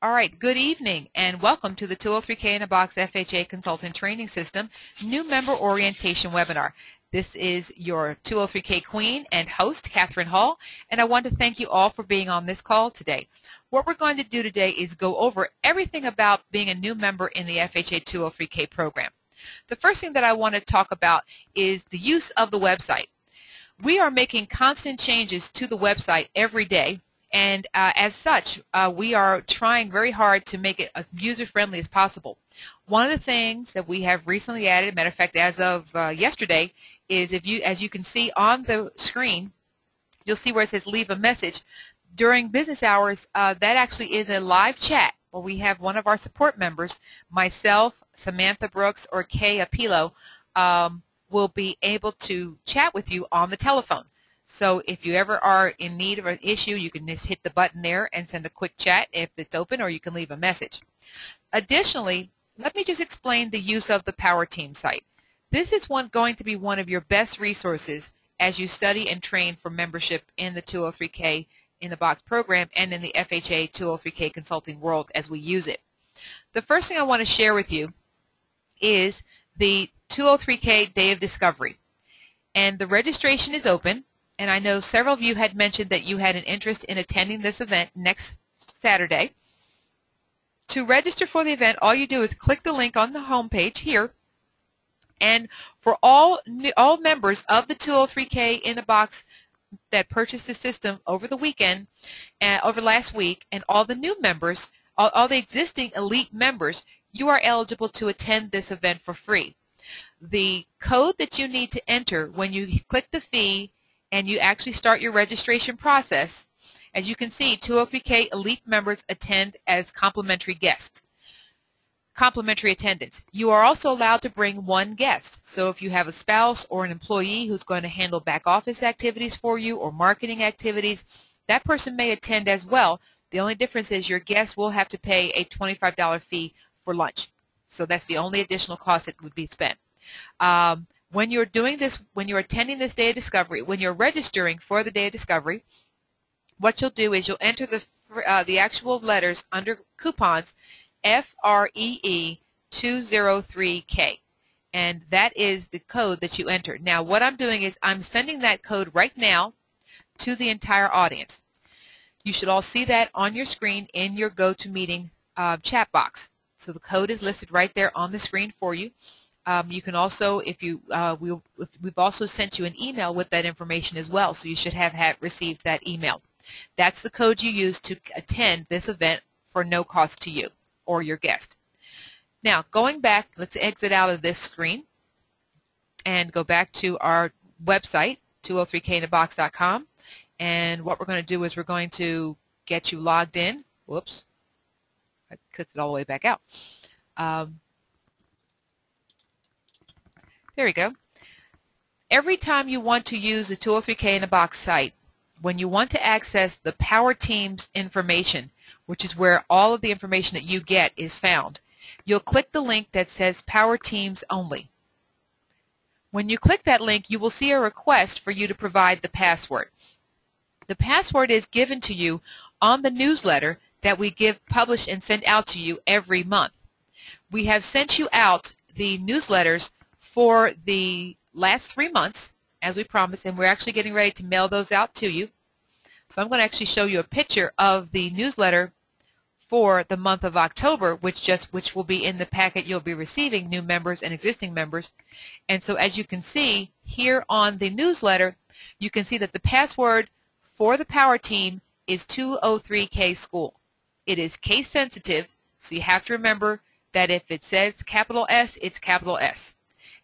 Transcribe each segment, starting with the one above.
All right, good evening and welcome to the 203K in a Box FHA Consultant Training System New Member Orientation Webinar. This is your 203K Queen and host, Catherine Hall, and I want to thank you all for being on this call today. What we're going to do today is go over everything about being a new member in the FHA 203K program. The first thing that I want to talk about is the use of the website. We are making constant changes to the website every day. And as such, we are trying very hard to make it as user-friendly as possible. One of the things that we have recently added, matter of fact, as of yesterday, is as you can see on the screen, you'll see where it says leave a message. During business hours, that actually is a live chat where we have one of our support members, myself, Samantha Brooks, or Kay Apilo, will be able to chat with you on the telephone. So if you ever are in need of an issue, you can just hit the button there and send a quick chat if it's open, or you can leave a message. Additionally, let me just explain the use of the Power Team site. This is going to be one of your best resources as you study and train for membership in the 203K in the Box program and in the FHA 203K consulting world as we use it. The first thing I want to share with you is the 203K Day of Discovery. And the registration is open. And I know several of you had mentioned that you had an interest in attending this event next Saturday. To register for the event, all you do is click the link on the home page here. And for all members of the 203K in a Box that purchased the system over the weekend, over last week, and all the new members, all the existing elite members, you are eligible to attend this event for free. The code that you need to enter when you click the fee and you actually start your registration process, as you can see, 203K Elite members attend as complimentary guests, complimentary attendance. You are also allowed to bring one guest. So if you have a spouse or an employee who's going to handle back office activities for you or marketing activities, that person may attend as well. The only difference is your guest will have to pay a $25 fee for lunch. So that's the only additional cost that would be spent. When you're doing this, when you're attending this Day of Discovery, when you're registering for the Day of Discovery, what you'll do is you'll enter the actual letters under coupons, FREE203K, and that is the code that you enter. Now, what I'm doing is I'm sending that code right now to the entire audience. You should all see that on your screen in your GoToMeeting chat box. So the code is listed right there on the screen for you. You can also, we've also sent you an email with that information as well, so you should have received that email. That's the code you use to attend this event for no cost to you or your guest. Now, going back, let's exit out of this screen and go back to our website, 203kinabox.com, and what we're going to do is we're going to get you logged in. Whoops, I clicked it all the way back out. There we go. Every time you want to use the 203K in a Box site, when you want to access the Power Teams information, which is where all of the information that you get is found, you'll click the link that says Power Teams Only. When you click that link, you will see a request for you to provide the password. The password is given to you on the newsletter that we publish and send out to you every month. We have sent you out the newsletters for the last 3 months, as we promised, and we're actually getting ready to mail those out to you. So I'm going to actually show you a picture of the newsletter for the month of October, which will be in the packet you'll be receiving, new members and existing members. And so as you can see here on the newsletter, you can see that the password for the Power Team is 203K School. It is case sensitive, so you have to remember that if it says capital S, it's capital S.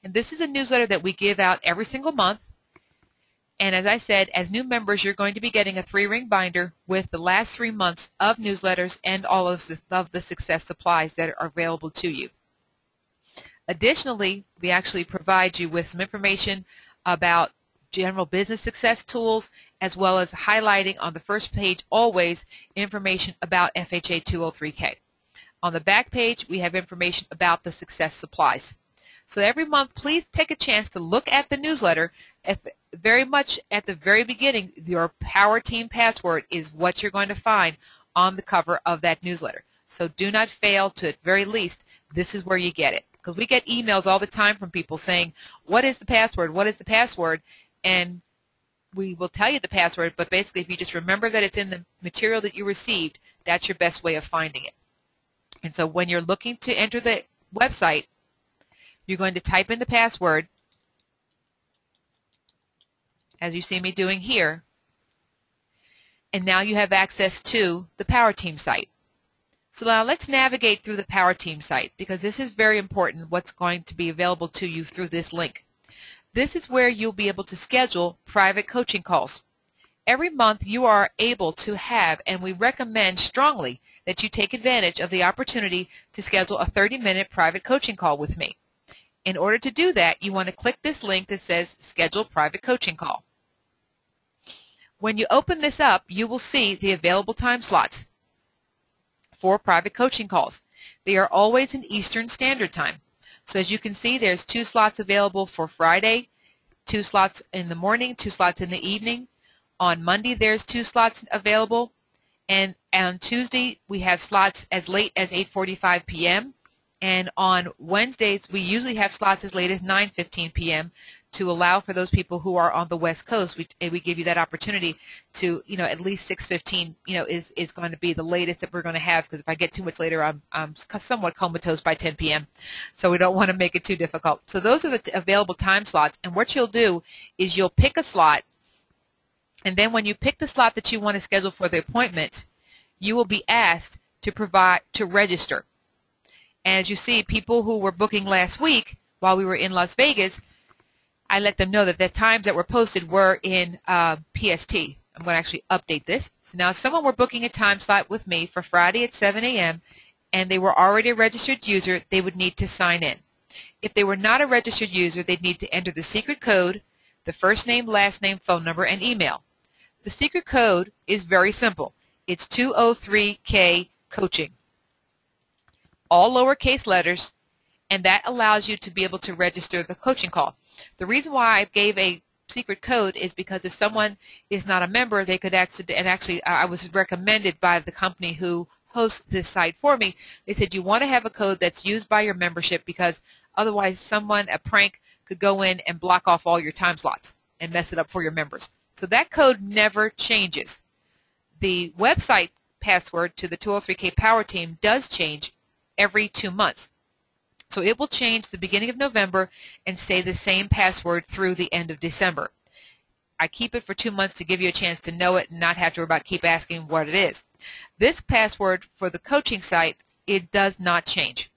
And this is a newsletter that we give out every single month. And as I said, as new members, you're going to be getting a 3-ring binder with the last 3 months of newsletters and all of the success supplies that are available to you. Additionally, we actually provide you with some information about general business success tools, as well as highlighting on the first page always information about FHA 203K. On the back page, we have information about the success supplies. So every month, please take a chance to look at the newsletter. Very much at the very beginning, your Power Team password is what you're going to find on the cover of that newsletter. So do not fail to, at very least, this is where you get it. Because we get emails all the time from people saying, what is the password? What is the password? And we will tell you the password, but basically if you just remember that it's in the material that you received, that's your best way of finding it. And so when you're looking to enter the website, you're going to type in the password, as you see me doing here, and now you have access to the Power Team site. So now let's navigate through the Power Team site, because this is very important, what's going to be available to you through this link. This is where you'll be able to schedule private coaching calls. Every month you are able to have, and we recommend strongly that you take advantage of the opportunity to schedule a 30-minute private coaching call with me. In order to do that, you want to click this link that says Schedule Private Coaching Call. When you open this up, you will see the available time slots for private coaching calls. They are always in Eastern Standard Time. So as you can see, there's 2 slots available for Friday, 2 slots in the morning, 2 slots in the evening. On Monday, there's 2 slots available. And on Tuesday, we have slots as late as 8:45 p.m. And on Wednesdays, we usually have slots as late as 9:15 p.m. to allow for those people who are on the West Coast. We give you that opportunity to, at least 6:15, is going to be the latest that we're going to have, because if I get too much later, I'm somewhat comatose by 10 p.m. So we don't want to make it too difficult. So those are the available time slots. And what you'll do is you'll pick a slot, and then when you pick the slot that you want to schedule for the appointment, you will be asked to register. And as you see, people who were booking last week while we were in Las Vegas, I let them know that the times that were posted were in PST. I'm going to actually update this. So now if someone were booking a time slot with me for Friday at 7 a.m. and they were already a registered user, they would need to sign in. If they were not a registered user, they'd need to enter the secret code, the first name, last name, phone number, and email. The secret code is very simple. It's 203K coaching. All lowercase letters, and that allows you to be able to register the coaching call. The reason why I gave a secret code is because if someone is not a member, they could actually I was recommended by the company who hosts this site for me. They said you want to have a code that's used by your membership, because otherwise a prank could go in and block off all your time slots and mess it up for your members. So that code never changes. The website password to the 203K Power Team does change every 2 months. So it will change the beginning of November and stay the same password through the end of December. I keep it for 2 months to give you a chance to know it and not have to worry about keep asking what it is. This password for the coaching site, it does not change.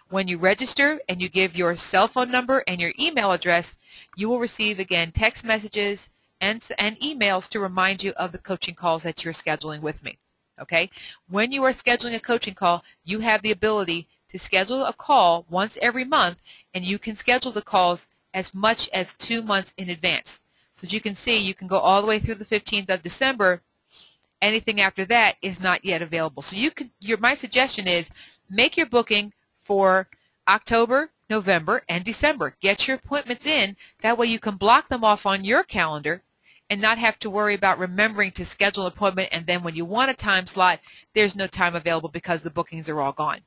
When you register and you give your cell phone number and your email address, you will receive again text messages and emails to remind you of the coaching calls that you're scheduling with me. Okay? When you are scheduling a coaching call, you have the ability to schedule a call once every month, and you can schedule the calls as much as 2 months in advance. So as you can see, you can go all the way through the 15th of December. Anything after that is not yet available. So my suggestion is make your booking for October, November, and December. Get your appointments in. That way you can block them off on your calendar and not have to worry about remembering to schedule an appointment, and then when you want a time slot, there's no time available because the bookings are all gone.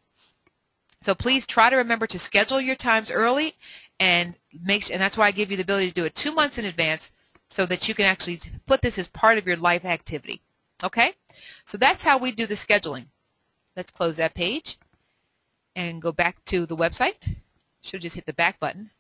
So please try to remember to schedule your times early, and that's why I give you the ability to do it 2 months in advance so that you can actually put this as part of your life activity. Okay? So that's how we do the scheduling. Let's close that page and go back to the website. Should just hit the back button.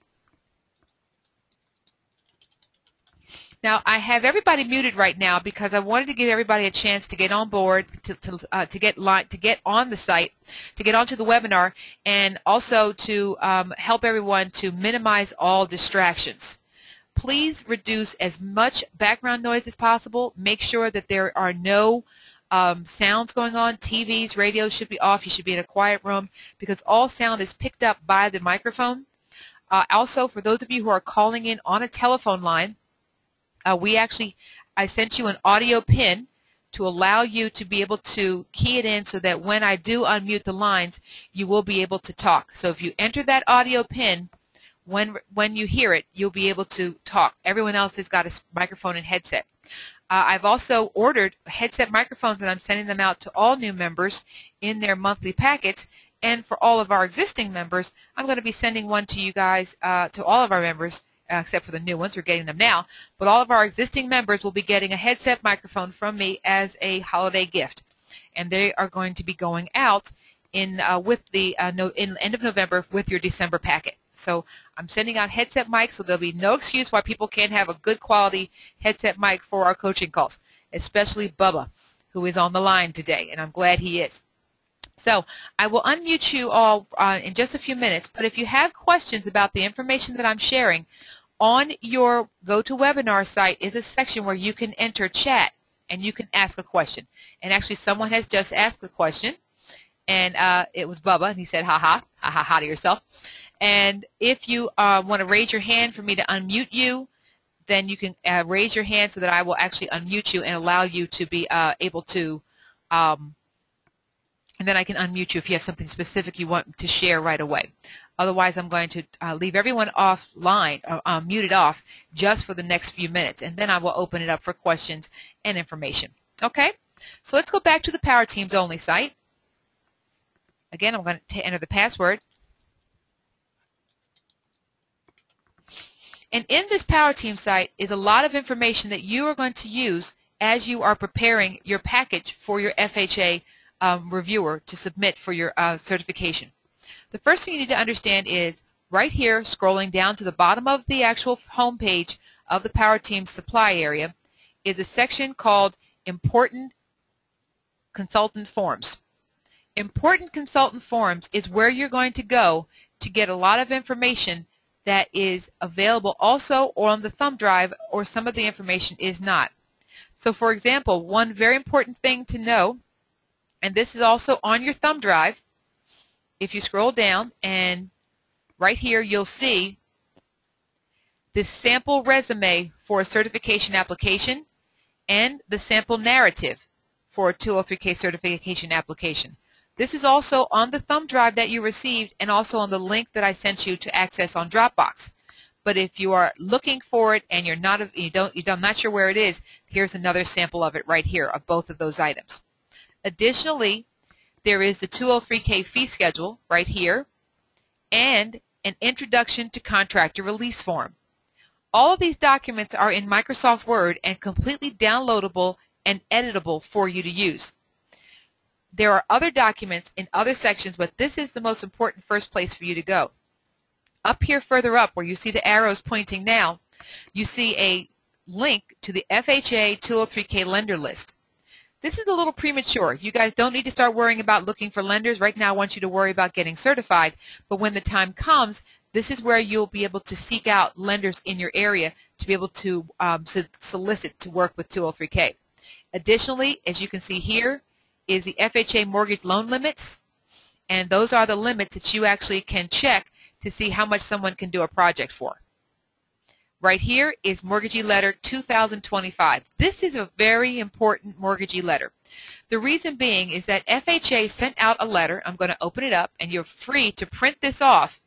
Now, I have everybody muted right now because I wanted to give everybody a chance to get on board, to get on the site, to get onto the webinar, and also to help everyone to minimize all distractions. Please reduce as much background noise as possible. Make sure that there are no sounds going on. TVs, radios should be off. You should be in a quiet room because all sound is picked up by the microphone. Also, for those of you who are calling in on a telephone line, I sent you an audio pin to allow you to be able to key it in so that when I do unmute the lines, you will be able to talk. So if you enter that audio pin, when you hear it, you'll be able to talk. Everyone else has got a microphone and headset. I've also ordered headset microphones, and I'm sending them out to all new members in their monthly packets. And for all of our existing members, I'm going to be sending one to you guys, to all of our members, except for the new ones. We're getting them now. But all of our existing members will be getting a headset microphone from me as a holiday gift. And they are going to be going out in with the end of November with your December packet. So I'm sending out headset mics, so there'll be no excuse why people can't have a good quality headset mic for our coaching calls, especially Bubba, who is on the line today, and I'm glad he is. So I will unmute you all in just a few minutes, but if you have questions about the information that I'm sharing, on your GoToWebinar site is a section where you can enter chat and you can ask a question. And actually someone has just asked the question, and it was Bubba, and he said, ha ha, ha ha ha to yourself. And if you want to raise your hand for me to unmute you, then you can raise your hand so that I will actually unmute you and allow you to be able to and then I can unmute you if you have something specific you want to share right away. Otherwise, I'm going to leave everyone offline, muted off, just for the next few minutes, and then I will open it up for questions and information. Okay? So let's go back to the Power Teams Only site. Again, I'm going to enter the password. And in this Power Team site is a lot of information that you are going to use as you are preparing your package for your FHA reviewer to submit for your certification. The first thing you need to understand is right here, scrolling down to the bottom of the actual home page of the Power Teams supply area, is a section called Important Consultant Forms. Important Consultant Forms is where you're going to go to get a lot of information that is available also on the thumb drive, or some of the information is not. So for example, one very important thing to know, and this is also on your thumb drive, if you scroll down, and right here you'll see this sample resume for a certification application and the sample narrative for a 203K certification application. This is also on the thumb drive that you received, and also on the link that I sent you to access on Dropbox. But if you are looking for it and you're not sure where it is, here's another sample of it right here of both of those items. Additionally, there is the 203K fee schedule right here and an introduction to contractor release form. All of these documents are in Microsoft Word and completely downloadable and editable for you to use. There are other documents in other sections, but this is the most important first place for you to go. Up here further up where you see the arrows pointing now, you see a link to the FHA 203K lender list. This is a little premature. You guys don't need to start worrying about looking for lenders. Right now I want you to worry about getting certified, but when the time comes, this is where you'll be able to seek out lenders in your area to be able to solicit to work with 203K. Additionally, as you can see here, is the FHA mortgage loan limits, and those are the limits that you actually can check to see how much someone can do a project for. Right here is Mortgagee Letter 2025. This is a very important mortgagee letter. The reason being is that FHA sent out a letter. I'm going to open it up, and you're free to print this off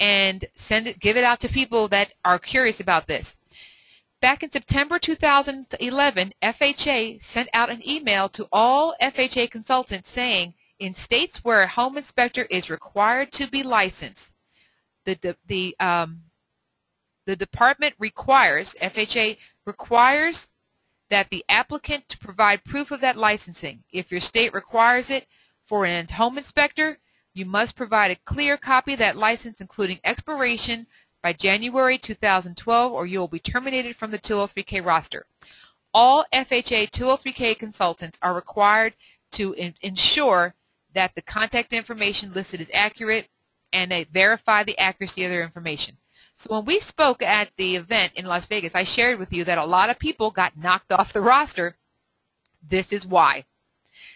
and give it out to people that are curious about this. Back in September 2011, FHA sent out an email to all FHA consultants saying, in states where a home inspector is required to be licensed, the department requires, FHA requires that the applicant to provide proof of that licensing. If your state requires it for a home inspector, you must provide a clear copy of that license, including expiration by January 2012, or you will be terminated from the 203K roster. All FHA 203K consultants are required to ensure that the contact information listed is accurate, and they verify the accuracy of their information. So when we spoke at the event in Las Vegas, I shared with you that a lot of people got knocked off the roster. This is why.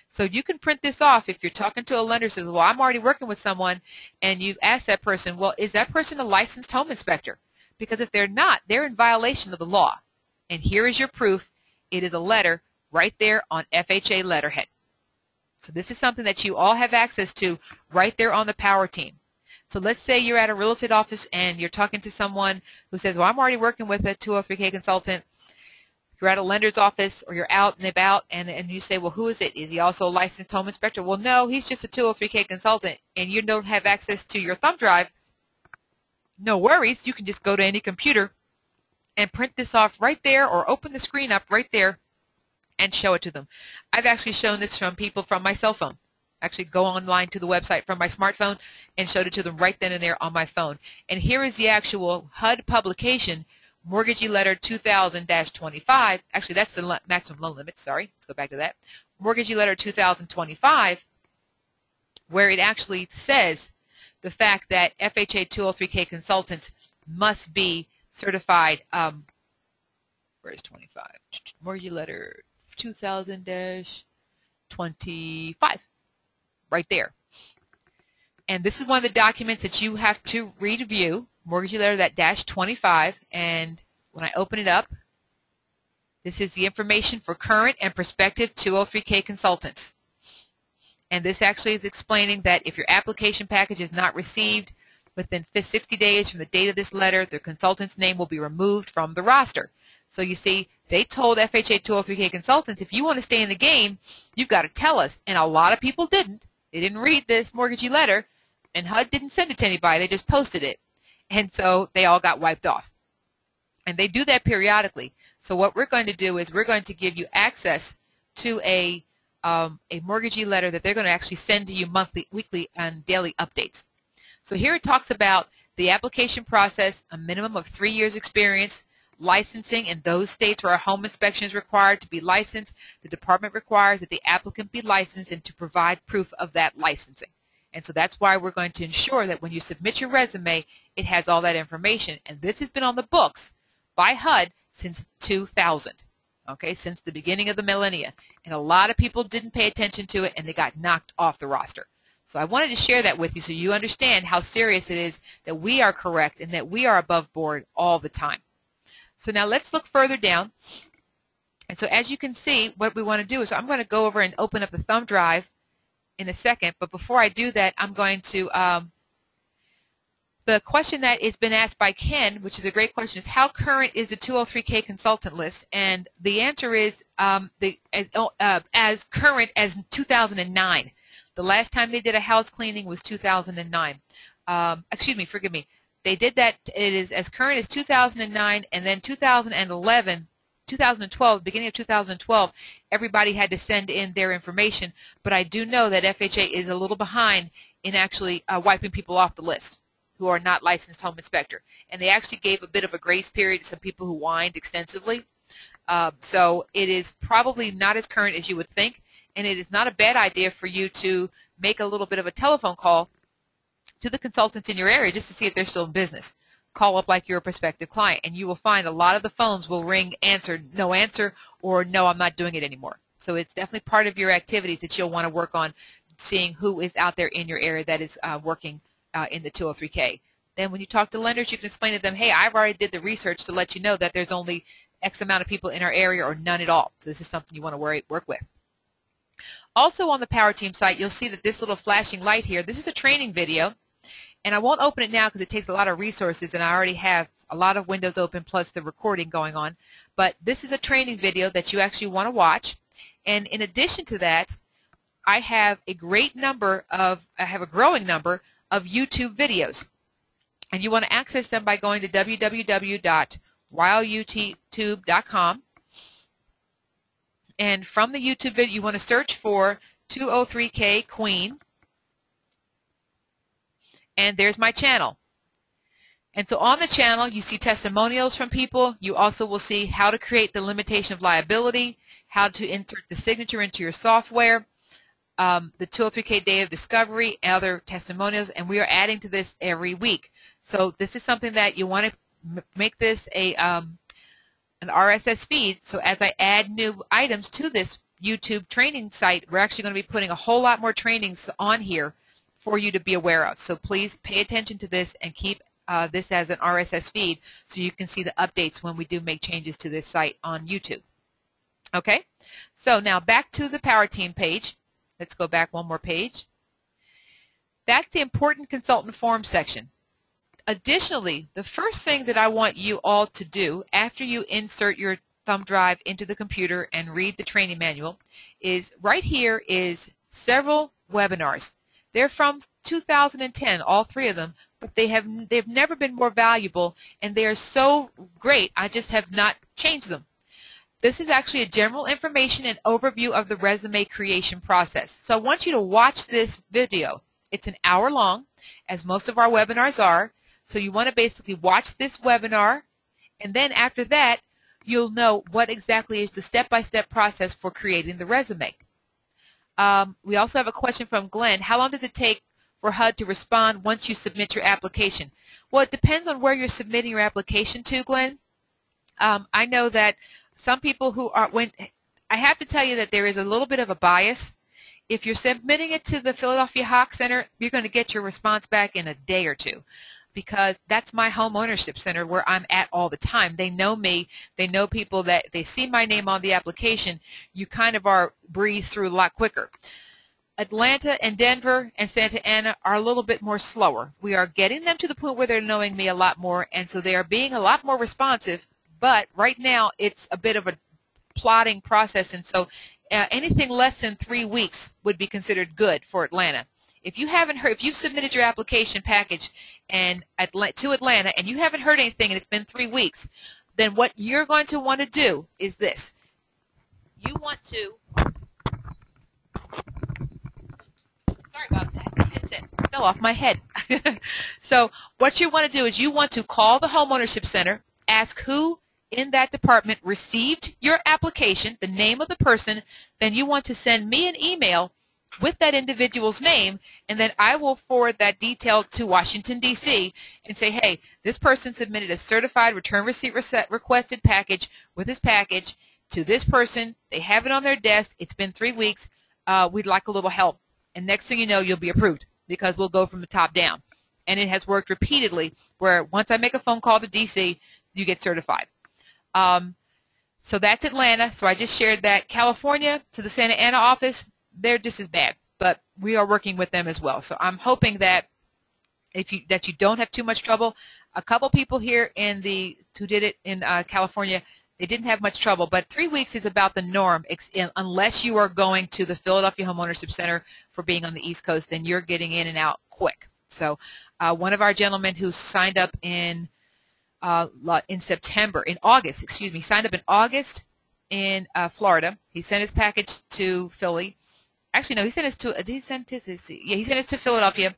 So you can print this off if you're talking to a lender who says, well, I'm already working with someone, and you ask that person, well, is that person a licensed home inspector? Because if they're not, they're in violation of the law. And here is your proof. It is a letter right there on FHA letterhead. So this is something that you all have access to right there on the Power Team. So let's say you're at a real estate office and you're talking to someone who says, well, I'm already working with a 203K consultant. You're at a lender's office or you're out and about and you say, well, who is it? Is he also a licensed home inspector? Well, no, he's just a 203K consultant and you don't have access to your thumb drive. No worries. You can just go to any computer and print this off right there or open the screen up right there and show it to them. I've actually shown this from people from my cell phone. Actually go online to the website from my smartphone and showed it to them right then and there on my phone. And here is the actual HUD publication, Mortgagee Letter 2000-25. Actually, that's the maximum loan limit. Sorry, let's go back to that. Mortgagee Letter 2025, where it actually says the fact that FHA 203K consultants must be certified. Where is 25? Mortgagee Letter 2000-25. Right there. And this is one of the documents that you have to review, Mortgagee Letter that -25, and when I open it up, this is the information for current and prospective 203K consultants. And this actually is explaining that if your application package is not received within 60 days from the date of this letter, the consultant's name will be removed from the roster. So you see, they told FHA 203K consultants, if you want to stay in the game, you've got to tell us. And a lot of people didn't. They didn't read this mortgagee letter, and HUD didn't send it to anybody. They just posted it. And so they all got wiped off. And they do that periodically. So what we're going to do is we're going to give you access to a mortgagee letter that they're going to actually send to you monthly, weekly, and daily updates. So here it talks about the application process, a minimum of 3 years experience, licensing in those states where a home inspection is required to be licensed. The department requires that the applicant be licensed and to provide proof of that licensing. And so that's why we're going to ensure that when you submit your resume, it has all that information. And this has been on the books by HUD since 2000, okay, since the beginning of the millennia. And a lot of people didn't pay attention to it, and they got knocked off the roster. So I wanted to share that with you so you understand how serious it is that we are correct and that we are above board all the time. So now let's look further down. And so as you can see, what we want to do is I'm going to go over and open up the thumb drive in a second. But before I do that, I'm going to, the question that has been asked by Ken, which is a great question, is how current is the 203K consultant list? And the answer is as current as 2009. The last time they did a house cleaning was 2009. Excuse me, forgive me. They did that, it is as current as 2009, and then 2011, 2012, beginning of 2012, everybody had to send in their information. But I do know that FHA is a little behind in actually wiping people off the list who are not licensed home inspector. And they actually gave a bit of a grace period to some people who whined extensively. So it is probably not as current as you would think, and it is not a bad idea for you to make a little bit of a telephone call to the consultants in your area just to see if they're still in business. Call up like you're a prospective client, and you will find a lot of the phones will ring no answer, or no, I'm not doing it anymore. So it's definitely part of your activities that you'll want to work on, seeing who is out there in your area that is working in the 203K. Then when you talk to lenders, you can explain to them, hey, I've already did the research to let you know that there's only X amount of people in our area or none at all. So this is something you want to work with. Also on the Power Team site, you'll see that this little flashing light here, this is a training video. And I won't open it now because it takes a lot of resources, and I already have a lot of windows open plus the recording going on. But this is a training video that you actually want to watch. And in addition to that, I have a growing number of YouTube videos. And you want to access them by going to www.wildyoutube.com. And from the YouTube video, you want to search for 203K Queen. And there's my channel. And so on the channel, you see testimonials from people. You also will see how to create the limitation of liability, how to insert the signature into your software, the 203K Day of Discovery, and other testimonials. And we are adding to this every week. So this is something that you want to make this an RSS feed. So as I add new items to this YouTube training site, we're actually going to be putting a whole lot more trainings on here for you to be aware of. So please pay attention to this and keep this as an RSS feed so you can see the updates when we do make changes to this site on YouTube. Okay, so now back to the Power Team page. Let's go back one more page. That's the important consultant form section. Additionally, the first thing that I want you all to do after you insert your thumb drive into the computer and read the training manual, is right here is several webinars. They're from 2010, all three of them, but they've never been more valuable, and they are so great, I just have not changed them. This is actually a general information and overview of the resume creation process. So I want you to watch this video. It's an hour long, as most of our webinars are. So you want to basically watch this webinar, and then after that, you'll know what exactly is the step-by-step process for creating the resume. We also have a question from Glenn. How long does it take for HUD to respond once you submit your application? Well, it depends on where you're submitting your application to, Glenn. I know that some people who are, I have to tell you that there is a little bit of a bias. If you're submitting it to the Philadelphia Hawk Center, you're going to get your response back in a day or two, because that's my home ownership center where I'm at all the time. They know me. They know people that they see my name on the application. You kind of are breeze through a lot quicker. Atlanta and Denver and Santa Ana are a little bit more slower. We are getting them to the point where they're knowing me a lot more, and so they are being a lot more responsive. But right now, it's a bit of a plotting process, and so anything less than 3 weeks would be considered good for Atlanta. If you haven't heard, if you've submitted your application package to Atlanta and you haven't heard anything and it's been 3 weeks, then what you're going to want to do is this. You want to, sorry about that, the headset fell off my head. So what you want to do is you want to call the Homeownership Center, ask who in that department received your application, the name of the person, then you want to send me an email with that individual's name, and then I will forward that detail to Washington, D.C. and say, hey, this person submitted a certified return receipt requested package with this package to this person. They have it on their desk. It's been 3 weeks. We'd like a little help. And next thing you know, you'll be approved, because we'll go from the top down. And it has worked repeatedly where once I make a phone call to D.C., you get certified. So that's Atlanta. So I just shared that. California, to the Santa Ana office, they're just as bad, but we are working with them as well. So I'm hoping that you don't have too much trouble. A couple people here who did it in California, they didn't have much trouble, but 3 weeks is about the norm, unless you are going to the Philadelphia Homeownership Center for being on the East Coast, then you're getting in and out quick. So one of our gentlemen who signed up in August, signed up in August in Florida. He sent his package to Philly. Actually, no, he sent it to Philadelphia,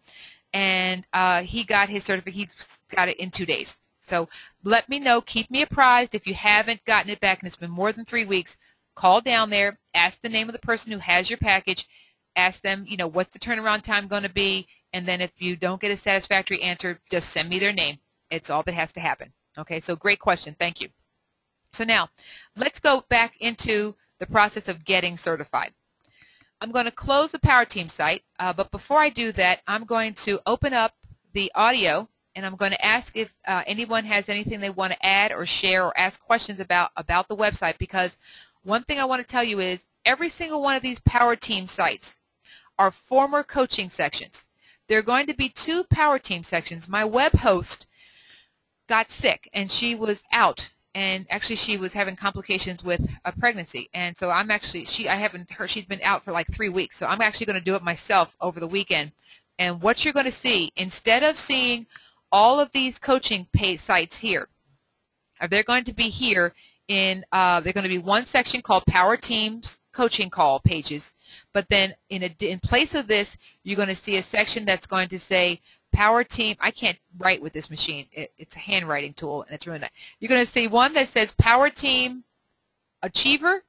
and he got his certificate. He got it in 2 days. So let me know. Keep me apprised if you haven't gotten it back and it's been more than 3 weeks. Call down there. Ask the name of the person who has your package. Ask them, what's the turnaround time going to be, and then if you don't get a satisfactory answer, just send me their name. It's all that has to happen. Okay, so great question. Thank you. So now, let's go back into the process of getting certified. I'm going to close the PowerTeam site, but before I do that, I'm going to open up the audio, and I'm going to ask if anyone has anything they want to add or share or ask questions about the website, because one thing I want to tell you is every single one of these PowerTeam sites are former coaching sections. There are going to be 2 PowerTeam sections. My web host got sick, and she was out. And actually, she was having complications with a pregnancy, and so I haven't heard. She's been out for like 3 weeks, so I'm actually going to do it myself over the weekend. And what you're going to see, instead of seeing all of these coaching sites here, they're going to be here in. They're going to be one section called PowerTeam's coaching call pages, but then in place of this, you're going to see a section that's going to say PowerTeam. I can't write with this machine. It's a handwriting tool, and it's really nice. You're going to see one that says PowerTeam Achiever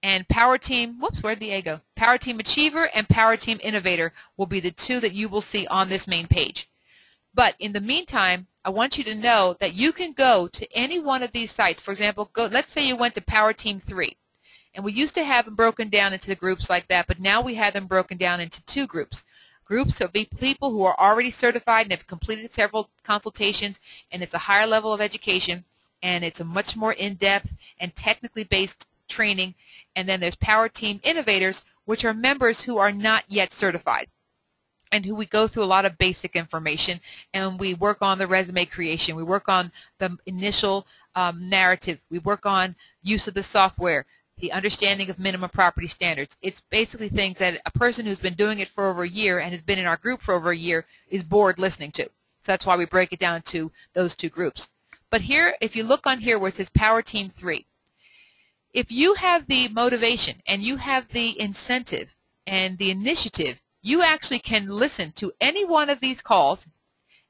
and PowerTeam, whoops, where'd the A go? PowerTeam Achiever and PowerTeam Innovator will be the 2 that you will see on this main page. But in the meantime, I want you to know that you can go to any one of these sites. For example, let's say you went to PowerTeam 3. And we used to have them broken down into the groups like that, but now we have them broken down into 2 groups. Groups of people who are already certified and have completed several consultations, and it's a higher level of education, and it's a much more in-depth and technically based training. And then there's PowerTeam Innovators, which are members who are not yet certified, and who we go through a lot of basic information, and we work on the resume creation. We work on the initial narrative. We work on use of the software, the understanding of minimum property standards. It's basically things that a person who's been doing it for over a year and has been in our group for over a year is bored listening to. So that's why we break it down to those two groups. But here, if you look on here where it says Power Team 3, if you have the motivation and you have the incentive and the initiative, you actually can listen to any one of these calls.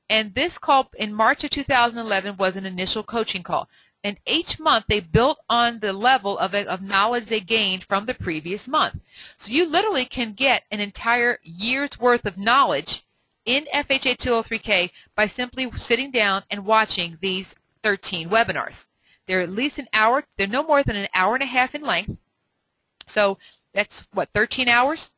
And this call in March of 2011 was an initial coaching call. And each month they built on the level of knowledge they gained from the previous month. So you literally can get an entire year's worth of knowledge in FHA 203K by simply sitting down and watching these 13 webinars. They're at least an hour. They're no more than an hour and a half in length. So that's, what, 13 hours?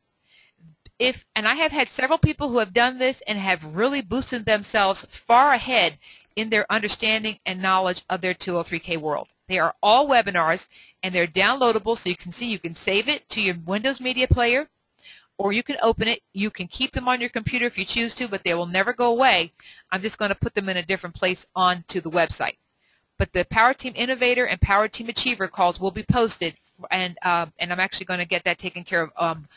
And I have had several people who have done this and have really boosted themselves far ahead in their understanding and knowledge of their 203K world. They are all webinars, and they're downloadable, so you can see, you can save it to your Windows Media Player, or you can open it. You can keep them on your computer if you choose to, but they will never go away. I'm just going to put them in a different place onto the website. But the Power Team Innovator and Power Team Achiever calls will be posted, and I'm actually going to get that taken care of.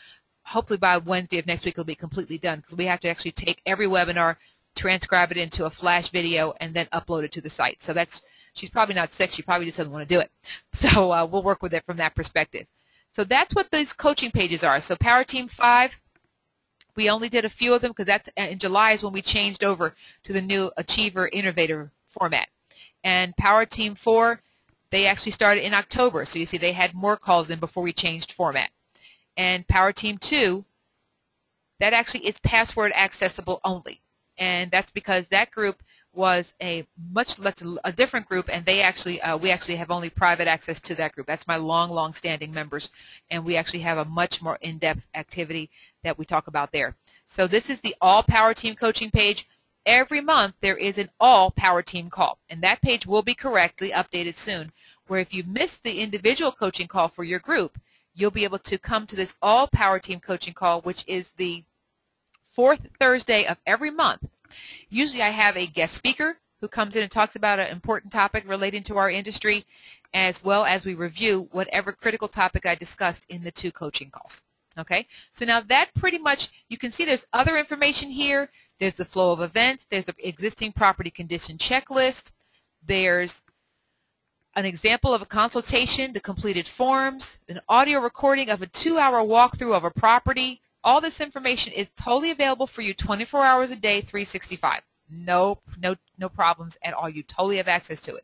Hopefully by Wednesday of next week it'll be completely done, because we have to actually take every webinar, transcribe it into a flash video, and then upload it to the site. So that's, she's probably not sick, she probably just doesn't want to do it. So we'll work with it from that perspective. So that's what these coaching pages are. So Power Team 5, we only did a few of them because that's in July is when we changed over to the new Achiever Innovator format. And Power Team 4, they actually started in October. So you see they had more calls in before we changed format. And Power Team 2, that actually is password accessible only. And that's because that group was a different group, and they actually we actually have only private access to that group. That's my long standing members, and we actually have a much more in-depth activity that we talk about there. So this is the All Power Team coaching page. Every month there is an All Power Team call, and that page will be correctly updated soon, where if you missed the individual coaching call for your group, you'll be able to come to this All Power Team coaching call, which is the fourth Thursday of every month. Usually I have a guest speaker who comes in and talks about an important topic relating to our industry, as well as we review whatever critical topic I discussed in the 2 coaching calls. Okay, so now that pretty much, you can see there's other information here. There's the flow of events. There's the existing property condition checklist. There's an example of a consultation, the completed forms, an audio recording of a 2-hour walkthrough of a property. All this information is totally available for you 24 hours a day, 365. No problems at all. You totally have access to it.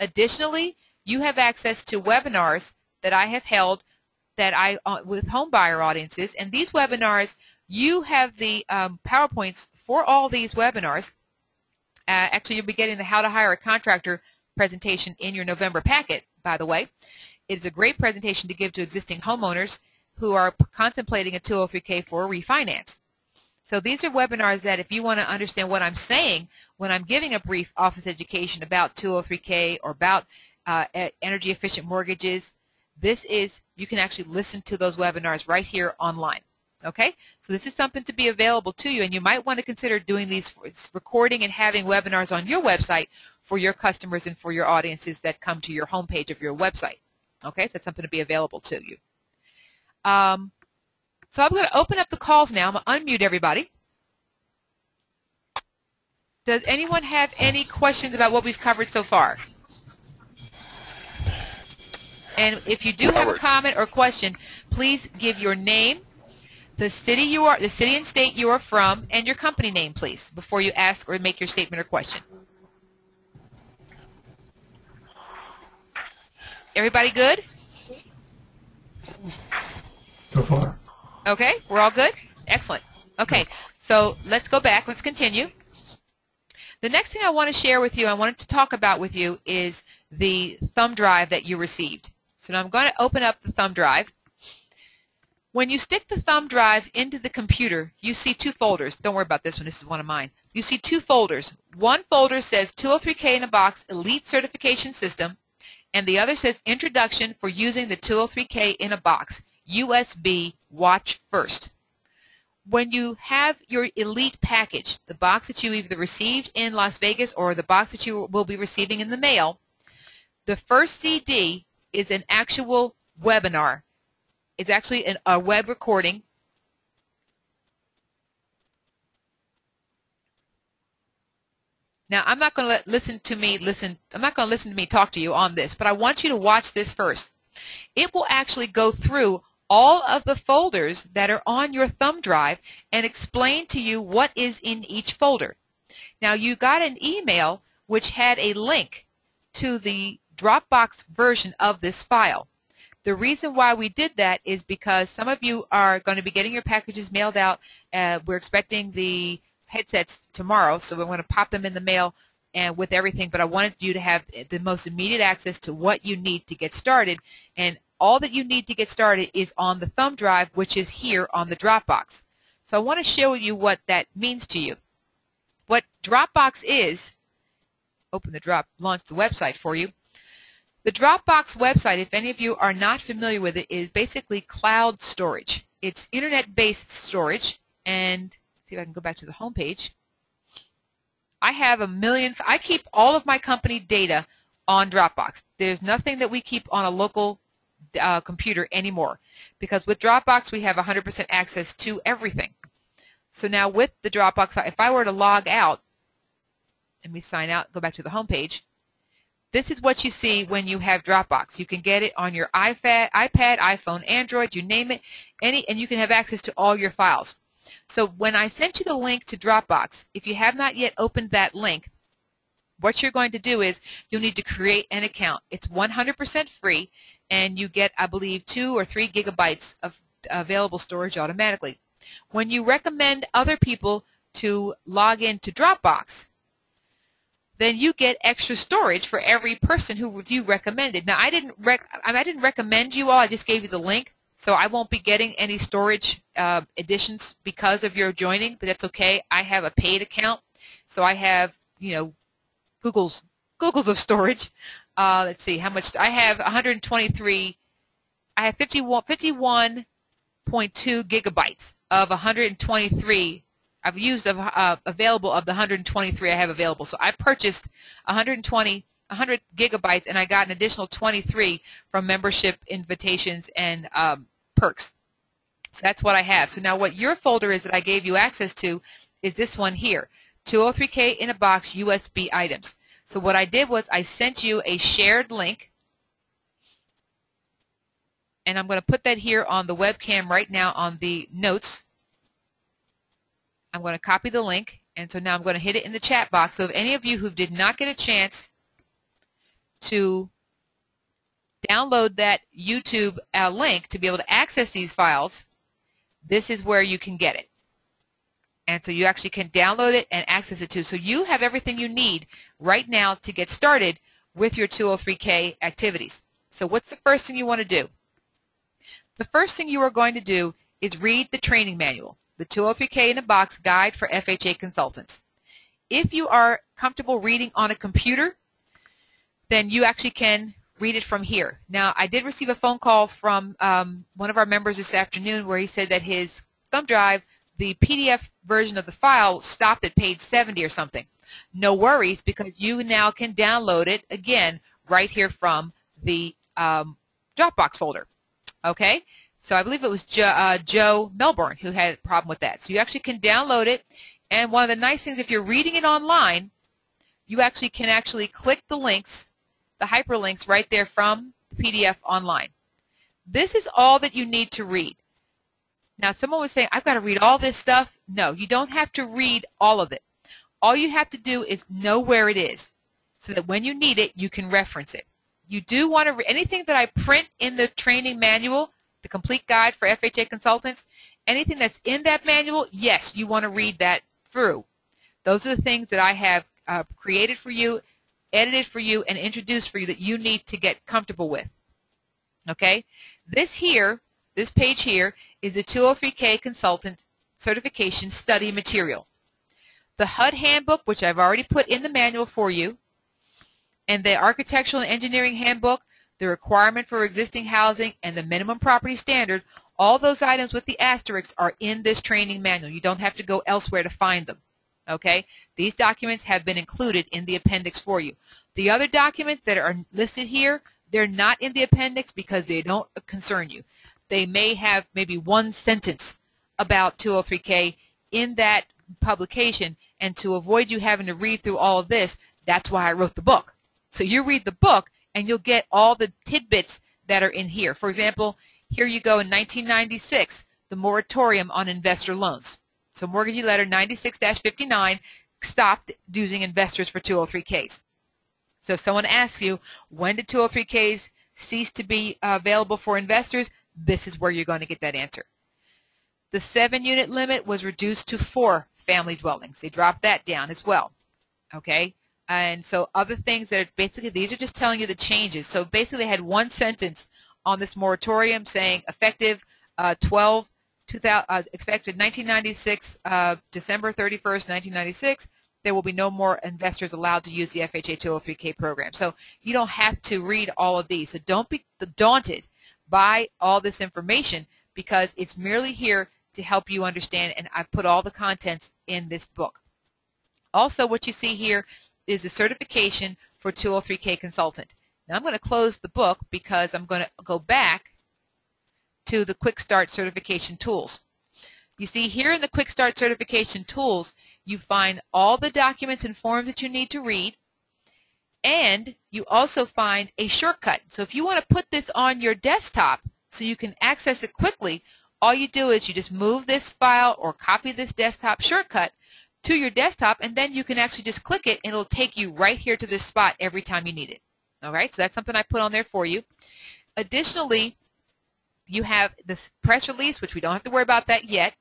Additionally, you have access to webinars that I have held that with home buyer audiences, and these webinars, you have the PowerPoints for all these webinars. Actually, you'll be getting the How to Hire a Contractor presentation in your November packet, by the way. It is a great presentation to give to existing homeowners who are contemplating a 203K for a refinance. So these are webinars that if you want to understand what I'm saying when I'm giving a brief office education about 203K or about energy efficient mortgages, you can actually listen to those webinars right here online. Okay, so this is something to be available to you, and you might want to consider doing these recording and having webinars on your website for your customers and for your audiences that come to your homepage of your website. Okay, so that's something to be available to you. So I'm going to open up the calls now. I'm going to unmute everybody. Does anyone have any questions about what we've covered so far? And if you do have a comment or question, please give your name, the city and state you are from, and your company name, please, before you ask or make your statement or question. Everybody good? So far. Okay, we're all good? Excellent. Okay, so let's go back. Let's continue. The next thing I want to share with you, I wanted to talk about with you, is the thumb drive that you received. So now I'm going to open up the thumb drive. When you stick the thumb drive into the computer, you see 2 folders. Don't worry about this one. This is one of mine. You see 2 folders. One folder says 203K in a Box Elite Certification System, and the other says Introduction for Using the 203K in a Box USB Watch First. When you have your Elite package, the box that you either received in Las Vegas or the box that you will be receiving in the mail, The first CD is an actual webinar. It's actually a web recording. Now, I'm not going to listen to me talk to you on this, but I want you to watch this first. It will actually go through all of the folders that are on your thumb drive and explain to you what is in each folder. Now, you got an email which had a link to the Dropbox version of this file. The reason why we did that is because some of you are going to be getting your packages mailed out. We're expecting the headsets tomorrow, so we're going to pop them in the mail and with everything, but I wanted you to have the most immediate access to what you need to get started, and all that you need to get started is on the thumb drive, which is here on the Dropbox. So I want to show you what that means to you. What Dropbox is, launch the website for you. The Dropbox website, if any of you are not familiar with it, is basically cloud storage. It's internet-based storage, and see if I can go back to the home page. I keep all of my company data on Dropbox. There's nothing that we keep on a local computer anymore, because with Dropbox we have 100% access to everything. So now with the Dropbox, if I were to log out, let me sign out, go back to the home page. This is what you see when you have Dropbox. You can get it on your iPad, iPhone, Android, you name it, and you can have access to all your files. So when I sent you the link to Dropbox, if you have not yet opened that link, what you're going to do is you'll need to create an account. It's 100% free, and you get, I believe, 2 or 3 gigabytes of available storage automatically. When you recommend other people to log into Dropbox, then you get extra storage for every person who you recommended. Now, I didn't recommend you all. I just gave you the link, so I won't be getting any storage additions because of your joining, but that's okay. I have a paid account, so I have, Google's of storage. Let's see how much I have. 123. I have 51.2 gigabytes of 123. I've used available of the 123 I have available. So I purchased 100 gigabytes, and I got an additional 23 from membership invitations and perks. So that's what I have. So now what your folder is that I gave you access to is this one here, 203K in a box USB items. So what I did was I sent you a shared link, and I'm going to put that here on the webcam right now on the notes. I'm going to copy the link, and so now I'm going to hit it in the chat box. So if any of you who did not get a chance to download that YouTube link to be able to access these files, this is where you can get it. And so you actually can download it and access it too. So you have everything you need right now to get started with your 203K activities. So what's the first thing you want to do? The first thing you are going to do is read the training manual, the 203K in a Box Guide for FHA Consultants. If you are comfortable reading on a computer, then you actually can read it from here. Now, I did receive a phone call from one of our members this afternoon where he said that his thumb drive, the PDF version of the file, stopped at page 70 or something. No worries, because you now can download it again right here from the Dropbox folder. Okay? So I believe it was Joe Melbourne who had a problem with that. So you actually can download it, and one of the nice things, if you're reading it online, you actually can click the links, the hyperlinks right there from the PDF online. This is all that you need to read. Now, someone was saying, I've got to read all this stuff. No, you don't have to read all of it. All you have to do is know where it is so that when you need it, you can reference it. You do want to read anything that I print in the training manual, the complete guide for FHA consultants, anything that's in that manual, yes, you want to read that through. Those are the things that I have created for you, edited for you, and introduced for you that you need to get comfortable with. Okay? This page here, is the 203K Consultant Certification Study Material. The HUD Handbook, which I've already put in the manual for you, and the Architectural and Engineering Handbook, the requirement for existing housing, and the minimum property standard, all those items with the asterisks are in this training manual. You don't have to go elsewhere to find them. Okay, these documents have been included in the appendix for you. The other documents that are listed here, they're not in the appendix because they don't concern you. They may have maybe one sentence about 203K in that publication, and to avoid you having to read through all of this, that's why I wrote the book. So you read the book and you'll get all the tidbits that are in here. For example, here you go in 1996, the moratorium on investor loans. So Mortgagee Letter 96-59 stopped using investors for 203Ks. So if someone asks you, when did 203Ks cease to be available for investors, this is where you're going to get that answer. The 7-unit limit was reduced to 4 family dwellings. They dropped that down as well. Okay? And so other things that are basically, these are just telling you the changes. So basically they had one sentence on this moratorium saying effective expected 1996, December 31st, 1996, there will be no more investors allowed to use the FHA 203K program. So you don't have to read all of these. So don't be daunted by all this information because it's merely here to help you understand, and I've put all the contents in this book. Also, what you see here is a certification for 203K consultant. Now I'm going to close the book because I'm going to go back to the Quick Start certification tools. You see here in the Quick Start certification tools, you find all the documents and forms that you need to read, and you also find a shortcut. So if you want to put this on your desktop so you can access it quickly, all you do is you just move this file or copy this desktop shortcut to your desktop, and then you can actually just click it and it'll take you right here to this spot every time you need it. All right, so that's something I put on there for you. Additionally, you have this press release, which we don't have to worry about that yet,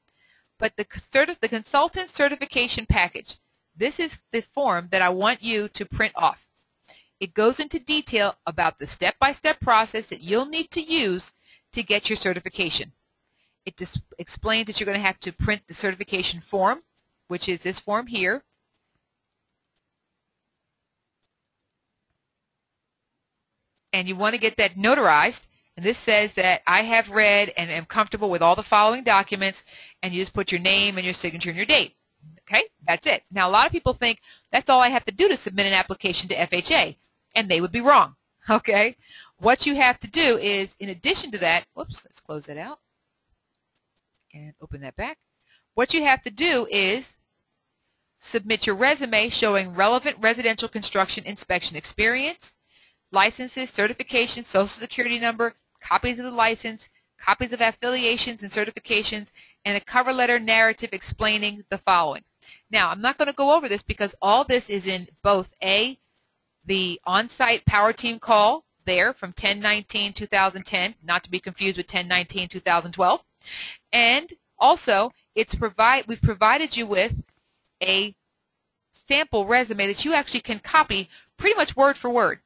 but the consultant certification package. This is the form that I want you to print off. It goes into detail about the step-by-step process that you'll need to use to get your certification. It just explains that you're going to have to print the certification form, which is this form here. And you want to get that notarized. And this says that I have read and am comfortable with all the following documents, and you just put your name and your signature and your date. Okay, that's it. Now, a lot of people think that's all I have to do to submit an application to FHA, and they would be wrong. Okay, what you have to do is, in addition to that, whoops, let's close that out and open that back. What you have to do is submit your resume showing relevant residential construction inspection experience, licenses, certifications, social security number, copies of the license, copies of affiliations and certifications, and a cover letter narrative explaining the following. Now, I'm not going to go over this because all this is in both the on-site power team call there from 10/19/2010, not to be confused with 10/19/2012, and also we've provided you with a sample resume that you actually can copy pretty much word for word.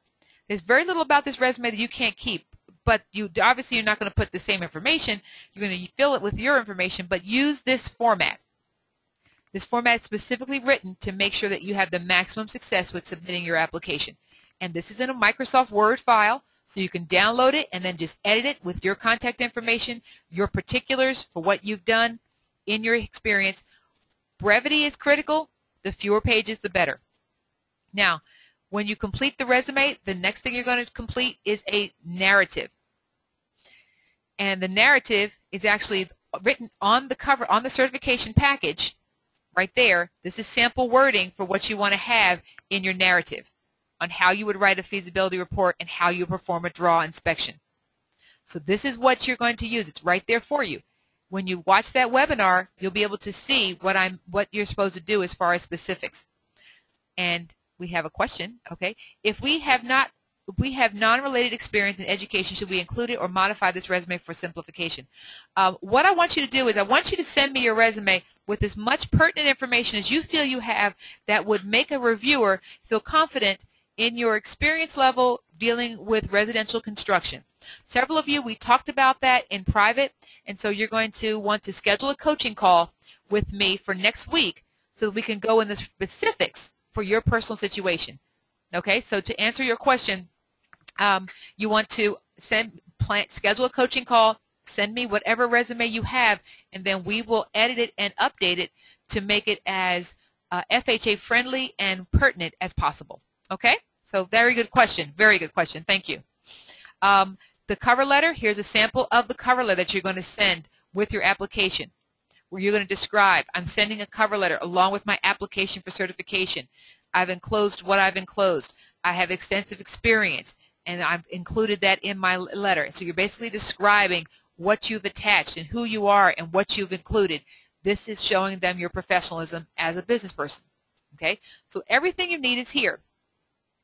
There's very little about this resume that you can't keep, but obviously you're not going to put the same information. You're going to fill it with your information, but use this format. This format is specifically written to make sure that you have the maximum success with submitting your application. And this is in a Microsoft Word file, so you can download it and then just edit it with your contact information, your particulars for what you've done in your experience. Brevity is critical. The fewer pages, the better. Now, when you complete the resume, the next thing you're going to complete is a narrative. And the narrative is actually written on the cover, on the certification package, right there. This is sample wording for what you want to have in your narrative on how you would write a feasibility report and how you perform a draw inspection. So this is what you're going to use. It's right there for you. When you watch that webinar, you'll be able to see what you're supposed to do as far as specifics. And we have a question, okay? If we have non-related experience in education, should we include it or modify this resume for simplification? What I want you to do is I want you to send me your resume with as much pertinent information as you feel you have that would make a reviewer feel confident in your experience level dealing with residential construction. Several of you, we talked about that in private, and so you're going to want to schedule a coaching call with me for next week so that we can go in the specifics for your personal situation. Okay, so to answer your question, you want to schedule a coaching call, send me whatever resume you have, and then we will edit it and update it to make it as FHA friendly and pertinent as possible. Okay? So very good question. Very good question. Thank you. The cover letter, here's a sample of the cover letter that you're going to send with your application, where you're going to describe, I'm sending a cover letter along with my application for certification. I've enclosed what I've enclosed. I have extensive experience, and I've included that in my letter. So you're basically describing what you've attached and who you are and what you've included. This is showing them your professionalism as a business person. Okay? So everything you need is here.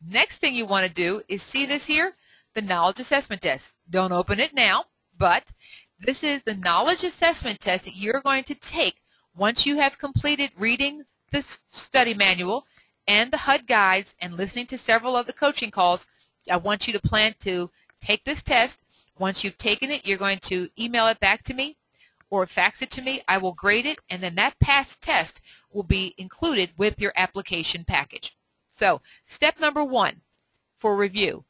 Next thing you want to do is see this here, the knowledge assessment test. Don't open it now, but this is the knowledge assessment test that you're going to take once you have completed reading the study manual and the HUD guides and listening to several of the coaching calls. I want you to plan to take this test. Once you've taken it, you're going to email it back to me or fax it to me. I will grade it, and then that passed test will be included with your application package. So, step number 1 for review.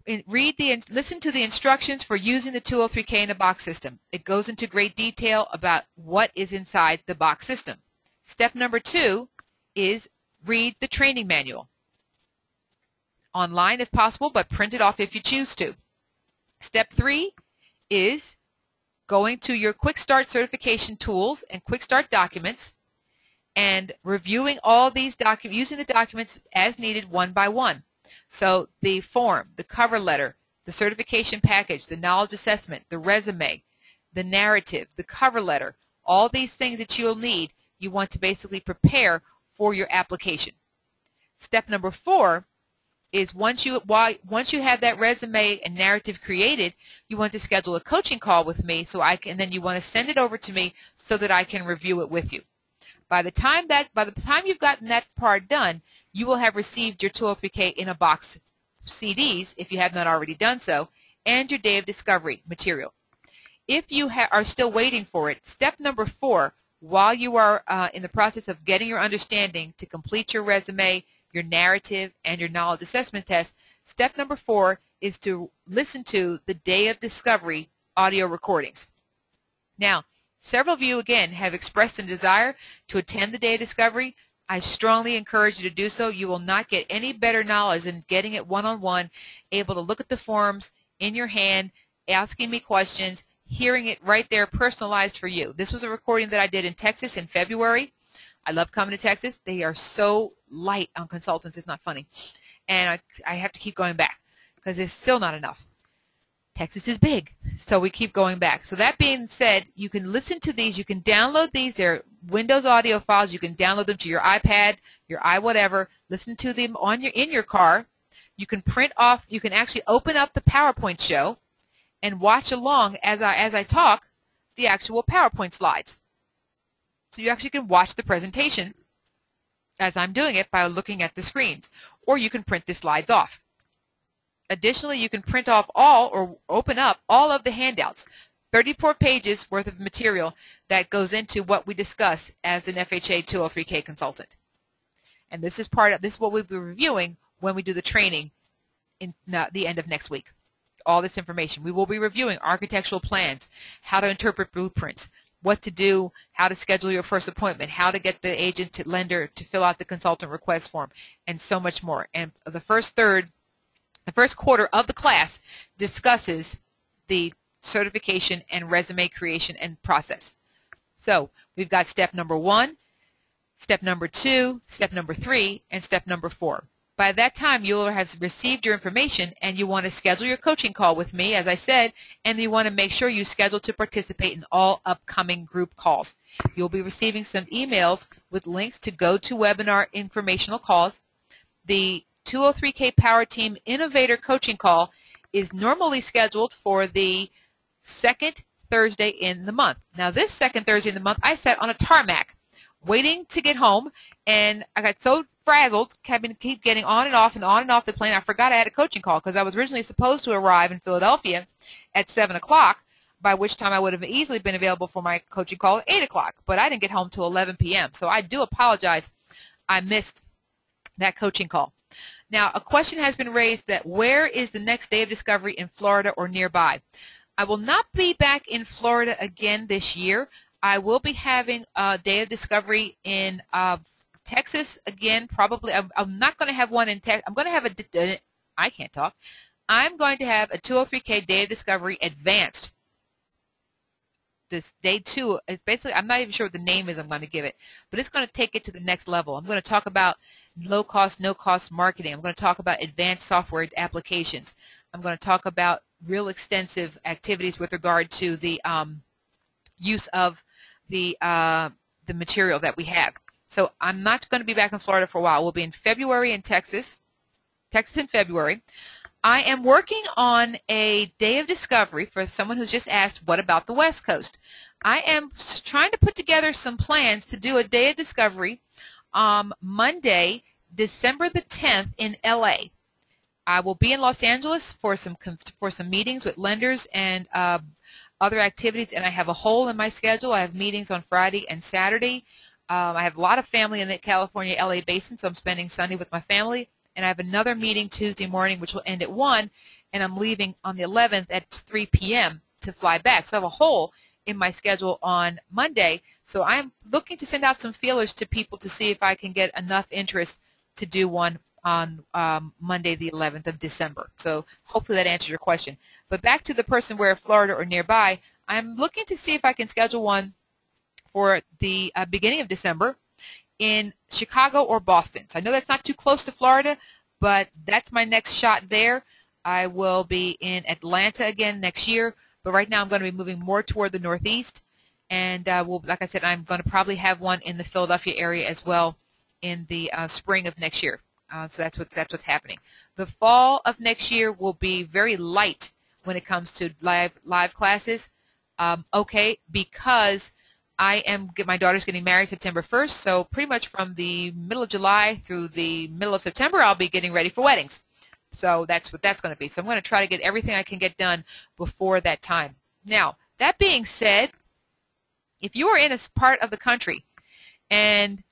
Listen to the instructions for using the 203K in a box system. It goes into great detail about what is inside the box system. Step number 2 is read the training manual. Online if possible, but print it off if you choose to. Step 3 is going to your Quick Start certification tools and Quick Start documents and reviewing all these documents, using the documents as needed one by one. So the form, the cover letter, the certification package, the knowledge assessment, the resume, the narrative, the cover letter, all these things that you'll need, you want to basically prepare for your application. Step number 4 is once you have that resume and narrative created, you want to schedule a coaching call with me and then you want to send it over to me so that I can review it with you. By the time you've gotten that part done, you will have received your 203K in a box CDs, if you have not already done so, and your Day of Discovery material. If you are still waiting for it, step number 4, while you are in the process of getting your understanding to complete your resume, your narrative, and your knowledge assessment test, step number 4 is to listen to the Day of Discovery audio recordings. Now, several of you, again, have expressed a desire to attend the Day of Discovery. I strongly encourage you to do so. You will not get any better knowledge than getting it one-on-one, able to look at the forms in your hand, asking me questions, hearing it right there personalized for you. This was a recording that I did in Texas in February. I love coming to Texas. They are so light on consultants. It's not funny. And I have to keep going back because it's still not enough. Texas is big, so we keep going back. So that being said, you can listen to these. You can download these. They're Windows audio files. You can download them to your iPad, your iWhatever. Listen to them in your car. You can print off. You can actually open up the PowerPoint show and watch along as I talk the actual PowerPoint slides. So you actually can watch the presentation as I'm doing it by looking at the screens, or you can print the slides off. Additionally, you can print off or open up all of the handouts, 34 pages worth of material that goes into what we discuss as an FHA 203K consultant. And this is what we'll be reviewing when we do the training in the end of next week. All this information. We will be reviewing architectural plans, how to interpret blueprints, what to do, how to schedule your first appointment, how to get the agent to lender to fill out the consultant request form, and so much more. And the first quarter of the class discusses the certification and resume creation and process. So we've got step number 1, step number 2, step number 3, and step number 4. By that time, you will have received your information, and you want to schedule your coaching call with me, as I said, and you want to make sure you schedule to participate in all upcoming group calls. You'll be receiving some emails with links to GoToWebinar informational calls. The 203K Power Team Innovator Coaching Call is normally scheduled for the second Thursday in the month. Now, this second Thursday in the month, I sat on a tarmac waiting to get home, and I got so frazzled, keep getting on and off the plane. I forgot I had a coaching call because I was originally supposed to arrive in Philadelphia at 7 o'clock, by which time I would have easily been available for my coaching call at 8 o'clock. But I didn't get home till 11 p.m., so I do apologize. I missed that coaching call. Now, a question has been raised that where is the next Day of Discovery in Florida or nearby? I will not be back in Florida again this year. I will be having a Day of Discovery in Texas again, probably. I'm not going to have one in Texas. I'm going to have I can't talk. I'm going to have a 203K Day of Discovery Advanced. This day 2 is basically, I'm not even sure what the name is I'm going to give it, but it's going to take it to the next level. I'm going to talk about low cost, no cost marketing. I'm going to talk about advanced software applications. I'm going to talk about real extensive activities with regard to the use of the material that we have. So I'm not going to be back in Florida for a while. We'll be in February in Texas in February. I am working on a Day of Discovery for someone who's just asked, what about the West Coast? I am trying to put together some plans to do a Day of Discovery Monday, December the 10th in LA. I will be in Los Angeles for some meetings with lenders and other activities, and I have a hole in my schedule. I have meetings on Friday and Saturday. I have a lot of family in the California LA basin, so I'm spending Sunday with my family. And I have another meeting Tuesday morning, which will end at 1, and I'm leaving on the 11th at 3 p.m. to fly back. So I have a hole in my schedule on Monday. So I'm looking to send out some feelers to people to see if I can get enough interest to do one on Monday, the 11th of December. So hopefully that answers your question. But back to the person where Florida or nearby, I'm looking to see if I can schedule one for the beginning of December in Chicago or Boston. So I know that's not too close to Florida, but that's my next shot there. I will be in Atlanta again next year, but right now I'm going to be moving more toward the Northeast, and like I said, I'm going to probably have one in the Philadelphia area as well in the spring of next year. So that's what's happening. The fall of next year will be very light when it comes to live classes. Okay, because my daughter's getting married September 1st, so pretty much from the middle of July through the middle of September, I'll be getting ready for weddings. So that's what that's going to be. So I'm going to try to get everything I can get done before that time. Now, that being said, if you are in a part of the country and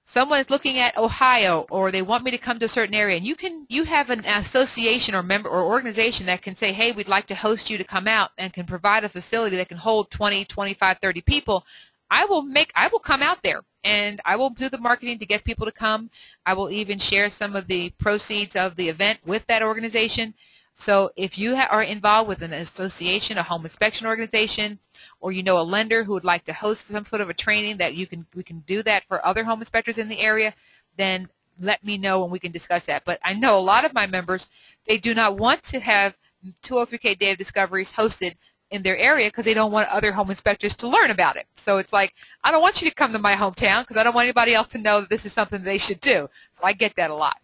someone is looking at Ohio, or they want me to come to a certain area, and you have an association or member or organization that can say, hey, we'd like to host you to come out, and can provide a facility that can hold 20, 25, 30 people, I will come out there, and I will do the marketing to get people to come. I will even share some of the proceeds of the event with that organization. So if you are involved with an association, a home inspection organization, or you know a lender who would like to host some sort of a training that we can do that for other home inspectors in the area, then let me know and we can discuss that. But I know a lot of my members, they do not want to have 203K Day of Discoveries hosted in their area because they don't want other home inspectors to learn about it. So it's like, I don't want you to come to my hometown because I don't want anybody else to know that this is something they should do. So I get that a lot.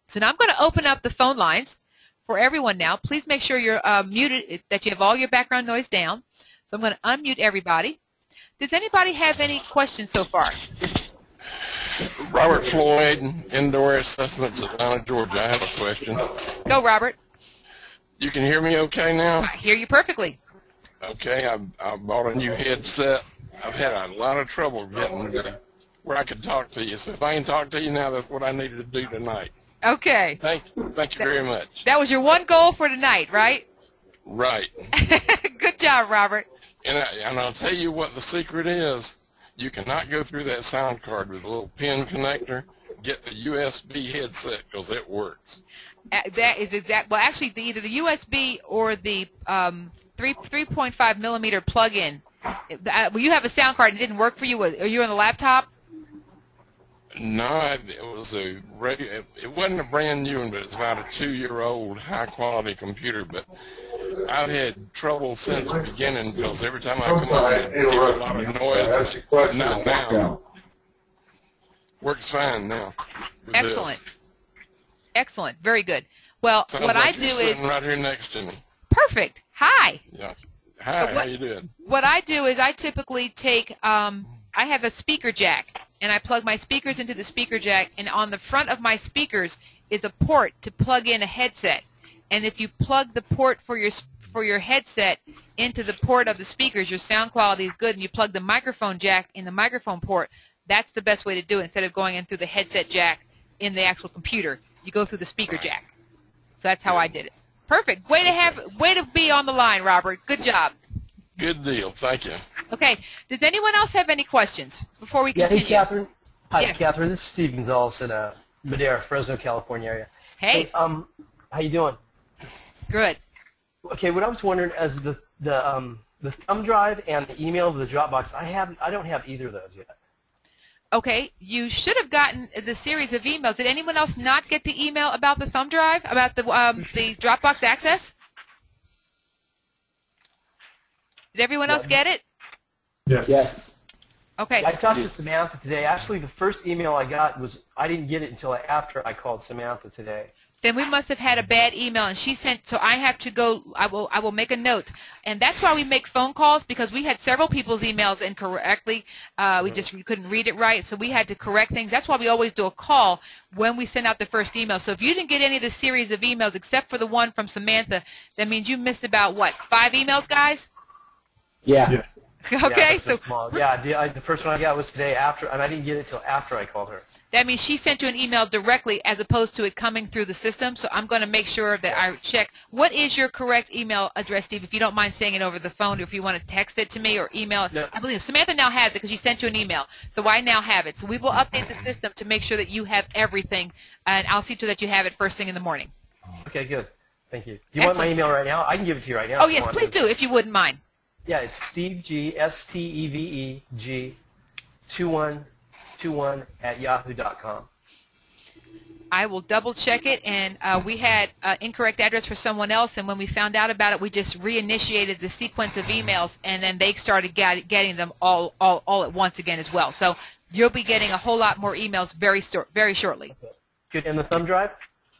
So now I'm going to open up the phone lines for everyone now. Please make sure you're muted, that you have all your background noise down. So I'm going to unmute everybody. Does anybody have any questions so far? Robert Floyd, Indoor Assessments, Atlanta, Georgia. I have a question. Go, Robert. You can hear me okay now? I hear you perfectly. Okay, I bought a new headset. I've had a lot of trouble getting where I could talk to you. So if I can talk to you now, that's what I needed to do tonight. Okay. Thank you very much. That was your one goal for tonight, right? Right. Good job, Robert. And I'll tell you what the secret is. You cannot go through that sound card with a little pin connector. Get the USB headset because it works. That is exact. Well, actually, either the USB or the 3.5 millimeter plug-in. Well, you have a sound card and it didn't work for you. Are you on the laptop? No, it wasn't a brand new one, but it's about a 2-year-old high-quality computer. But I've had trouble since the beginning because every time I come on, it gives a lot of noise. But not now. Works fine now. Excellent. Excellent. Very good. Well, Sounds what like I do you're is sitting right here next to me. Perfect. Hi. Yeah. Hi. How you doing? What I do is I typically take. I have a speaker jack, and I plug my speakers into the speaker jack, and on the front of my speakers is a port to plug in a headset. And if you plug the port for your headset into the port of the speakers, your sound quality is good, and you plug the microphone jack in the microphone port, that's the best way to do it. Instead of going in through the headset jack in the actual computer, you go through the speaker jack. So that's how I did it. Perfect. Way to be on the line, Robert. Good job. Good deal. Thank you. Okay. Does anyone else have any questions before we Yeah, continue? hey, Catherine. Hi, Yes. Catherine. This is Steve Gonzalez in Madera, Fresno, California area. Hey. How you doing? Good. Okay, what I was wondering is the thumb drive and the email of the Dropbox. I don't have either of those yet. Okay, you should have gotten the series of emails. Did anyone else not get the email about the thumb drive, about the Dropbox access? Did everyone else get it? Yes. Yes. Okay. I talked to Samantha today. Actually, the first email I got was I didn't get it until after I called Samantha today. Then we must have had a bad email, and she sent. So I have to go. I will make a note, and that's why we make phone calls, because we had several people's emails incorrectly. We couldn't read it right, so we had to correct things. That's why we always do a call when we send out the first email. So if you didn't get any of the series of emails except for the one from Samantha, that means you missed about what, 5 emails, guys? Yeah. Yes. Okay, Yeah, so small. Yeah, the first one I got was today after, and I didn't get it until after I called her. that means she sent you an email directly as opposed to it coming through the system. So I'm going to make sure that I check. What is your correct email address, Steve? If you don't mind saying it over the phone, or if you want to text it to me or email it. No. I believe Samantha now has it because she sent you an email. So I now have it. So we will update the system to make sure that you have everything, and I'll see to that you have it first thing in the morning. Okay, good. Thank you. Do you want my email right now? I can give it to you right now. Oh, if you yes, want please to. do, if you wouldn't mind. Yeah, it's Steve G, STEVEG 2121 at yahoo.com. I will double check it, and we had incorrect address for someone else, and when we found out about it, we just reinitiated the sequence of emails, and then they started getting them all at once again as well. So you'll be getting a whole lot more emails very shortly. Okay. Good. And the thumb drive?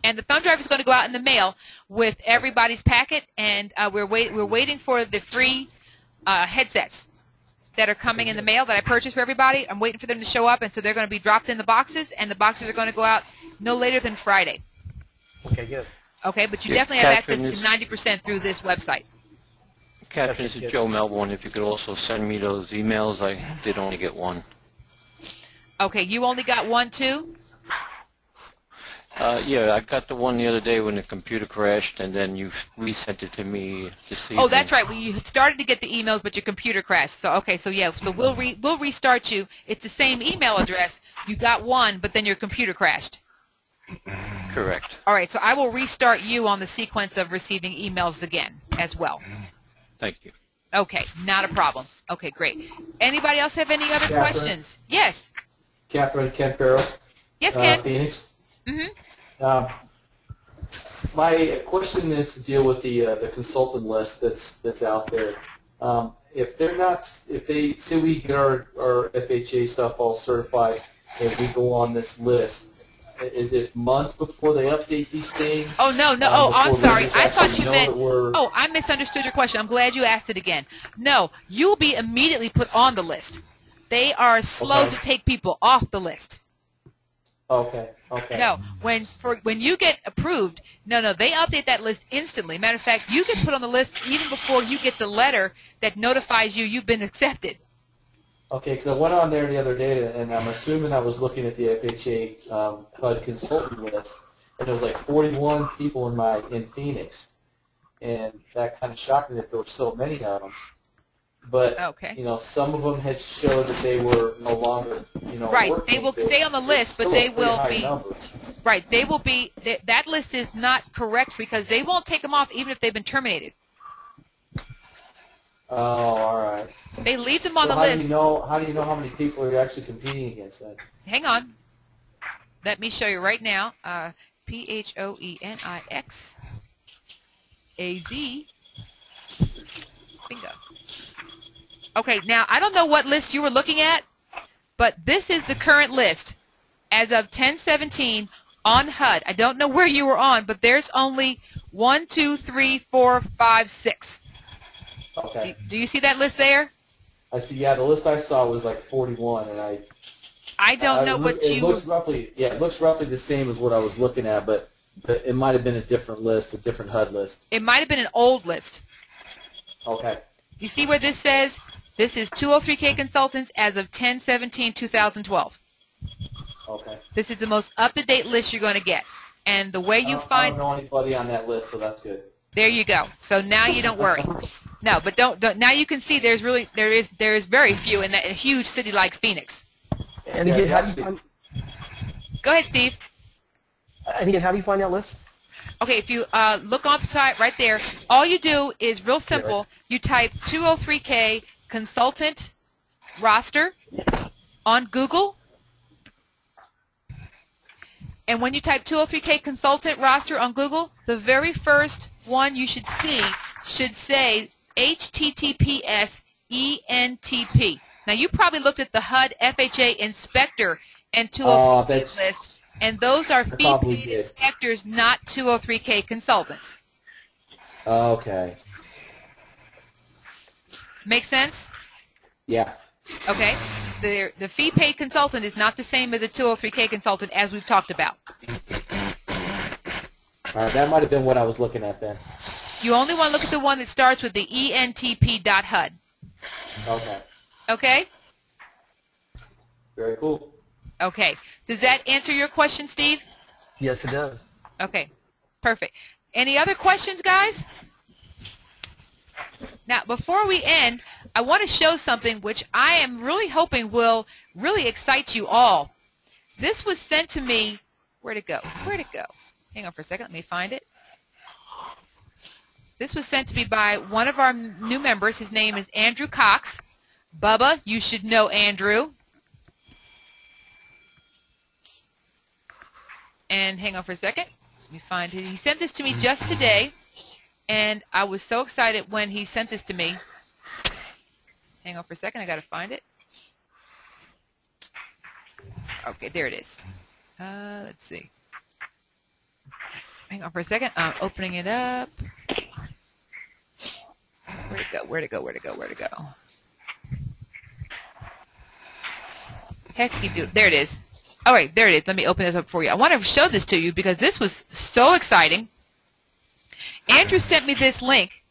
And the thumb drive is going to go out in the mail with everybody's packet, and we're waiting for the free headsets that are coming in the mail that I purchased for everybody. I'm waiting for them to show up, and so they're going to be dropped in the boxes, and the boxes are going to go out no later than Friday. Okay, good. Okay, but you Yeah, definitely have Catherine, access to 90% through this website. Catherine, this is Joe Melbourne. If you could also send me those emails, I did only get one. Okay, you only got one too? Yeah, I got the one the other day when the computer crashed, and then you resent it to me this evening. Oh, that's right. Well, you started to get the emails, but your computer crashed. So okay, so yeah, so we'll restart you. It's the same email address. You got one, but then your computer crashed. Correct. All right, so I will restart you on the sequence of receiving emails again as well. Thank you. Okay, not a problem. Okay, great. Anybody else have any other Catherine? questions? Yes. Catherine, Ken Farrell, Yes, Ken. Phoenix. Mm-hmm. My question is to deal with the consultant list that's out there. If they say we get our FHA stuff all certified and we go on this list, is it months before they update these things? Oh, no. Oh, I'm before sorry. lenders I thought actually you know meant, that we're- oh, I misunderstood your question. I'm glad you asked it again. No, you'll be immediately put on the list. They are slow Okay. to take people off the list. Okay. Okay. No, when you get approved, no, they update that list instantly. Matter of fact, you get put on the list even before you get the letter that notifies you've been accepted. Okay, because I went on there the other day, and I'm assuming I was looking at the FHA HUD consultant list, and there was like 41 people in Phoenix, and that kind of shocked me that there were so many of them. But Okay. some of them had showed that they were no longer, Right, working. they will stay on the list, but Still a they pretty will high be number. right. They will be that list is not correct because they won't take them off even if they've been terminated. Oh, all right. They leave them on So the how list. do you know? How do you know how many people you're actually competing against then? Hang on. Let me show you right now. PHOENIXAZ. Bingo. Okay, now I don't know what list you were looking at, but this is the current list as of 10/17 on HUD. I don't know where you were on, but there's only 1, 2, 3, 4, 5, 6. Okay. Do you see that list there? I see. Yeah, the list I saw was like 41, and I don't know what it you. looks roughly. Yeah, it looks roughly the same as what I was looking at, but it might have been a different list, a different HUD list. It might have been an old list. Okay. You see where this says? This is 203K Consultants as of 10/17/2012. Okay. This is the most up-to-date list you're going to get. And the way you I find... don't know anybody on that list, so that's good. There you go. So now you don't worry. No, but don't. Now you can see there is very few in that huge city like Phoenix. And again, how do you find? Go ahead, Steve. And again, how do you find that list? Okay, if you look on the side right there, all you do is real simple. You type 203K consultant roster on Google. And when you type 203K consultant roster on Google, the very first one you should see should say HTTPS ENTP. Now, you probably looked at the HUD FHA inspector and 203K list, and those are fee-paid inspectors, not 203K consultants. Okay. Make sense? Yeah. Okay. The fee-paid consultant is not the same as a 203K consultant, as we've talked about. All right, that might have been what I was looking at then. You only want to look at the one that starts with the ENTP.HUD. Okay. Okay? Very cool. Okay. Does that answer your question, Steve? Yes, it does. Okay. Perfect. Any other questions, guys? Now, before we end, I want to show something which I am really hoping will really excite you all. This was sent to me. Where'd it go? Where'd it go? Hang on for a second. Let me find it. This was sent to me by one of our new members. His name is Andrew Cox. Bubba, you should know Andrew. And hang on for a second. Let me find it. He sent this to me just today, and I was so excited when he sent this to me. Hang on for a second. I got to find it. Okay, there it is. Let's see. Hang on for a second. I'm opening it up. Where'd it go? Where'd it go? Where'd it go? Where'd it go? Heck, there it is. All right, there it is. Let me open this up for you. I want to show this to you because this was so exciting. Andrew sent me this link.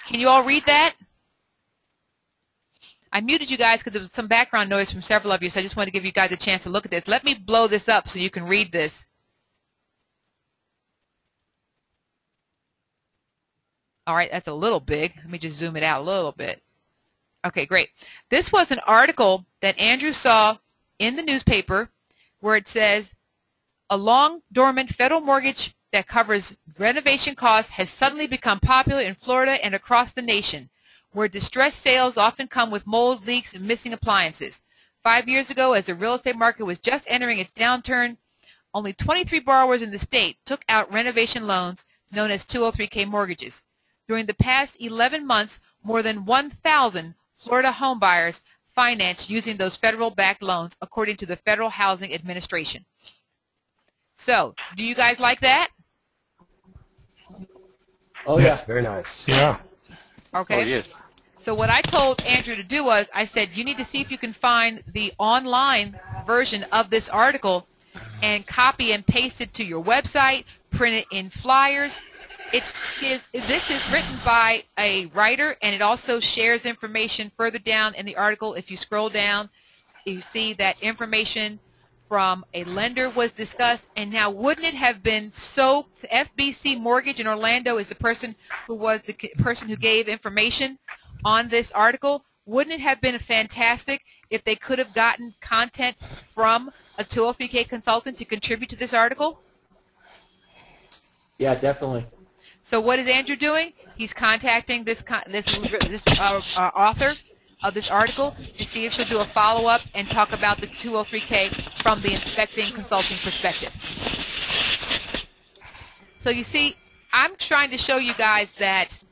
Can you all read that? I muted you guys because there was some background noise from several of you, so I just wanted to give you guys a chance to look at this. Let me blow this up so you can read this. All right, that's a little big. Let me just zoom it out a little bit. Okay, great. This was an article that Andrew saw in the newspaper where it says, a long dormant federal mortgage that covers renovation costs has suddenly become popular in Florida and across the nation, where distressed sales often come with mold, leaks, and missing appliances. 5 years ago, as the real estate market was just entering its downturn, only 23 borrowers in the state took out renovation loans known as 203K mortgages. During the past 11 months, more than 1,000 Florida homebuyers financed using those federal-backed loans, according to the Federal Housing Administration. So, do you guys like that? Oh, yeah. Very nice. Yeah. Okay. Oh, yes. So what I told Andrew to do was, I said, you need to see if you can find the online version of this article and copy and paste it to your website, print it in flyers. This is written by a writer, and it also shares information further down in the article. If you scroll down, you see that information from a lender was discussed. And now, wouldn't it have been so? FBC Mortgage in Orlando is the person who was the person who gave information on this article. Wouldn't it have been fantastic if they could have gotten content from a 203K consultant to contribute to this article? Yeah, definitely. So what is Andrew doing? He's contacting this author of this article to see if she'll do a follow-up and talk about the 203K from the inspecting consulting perspective. So you see, I'm trying to show you guys that,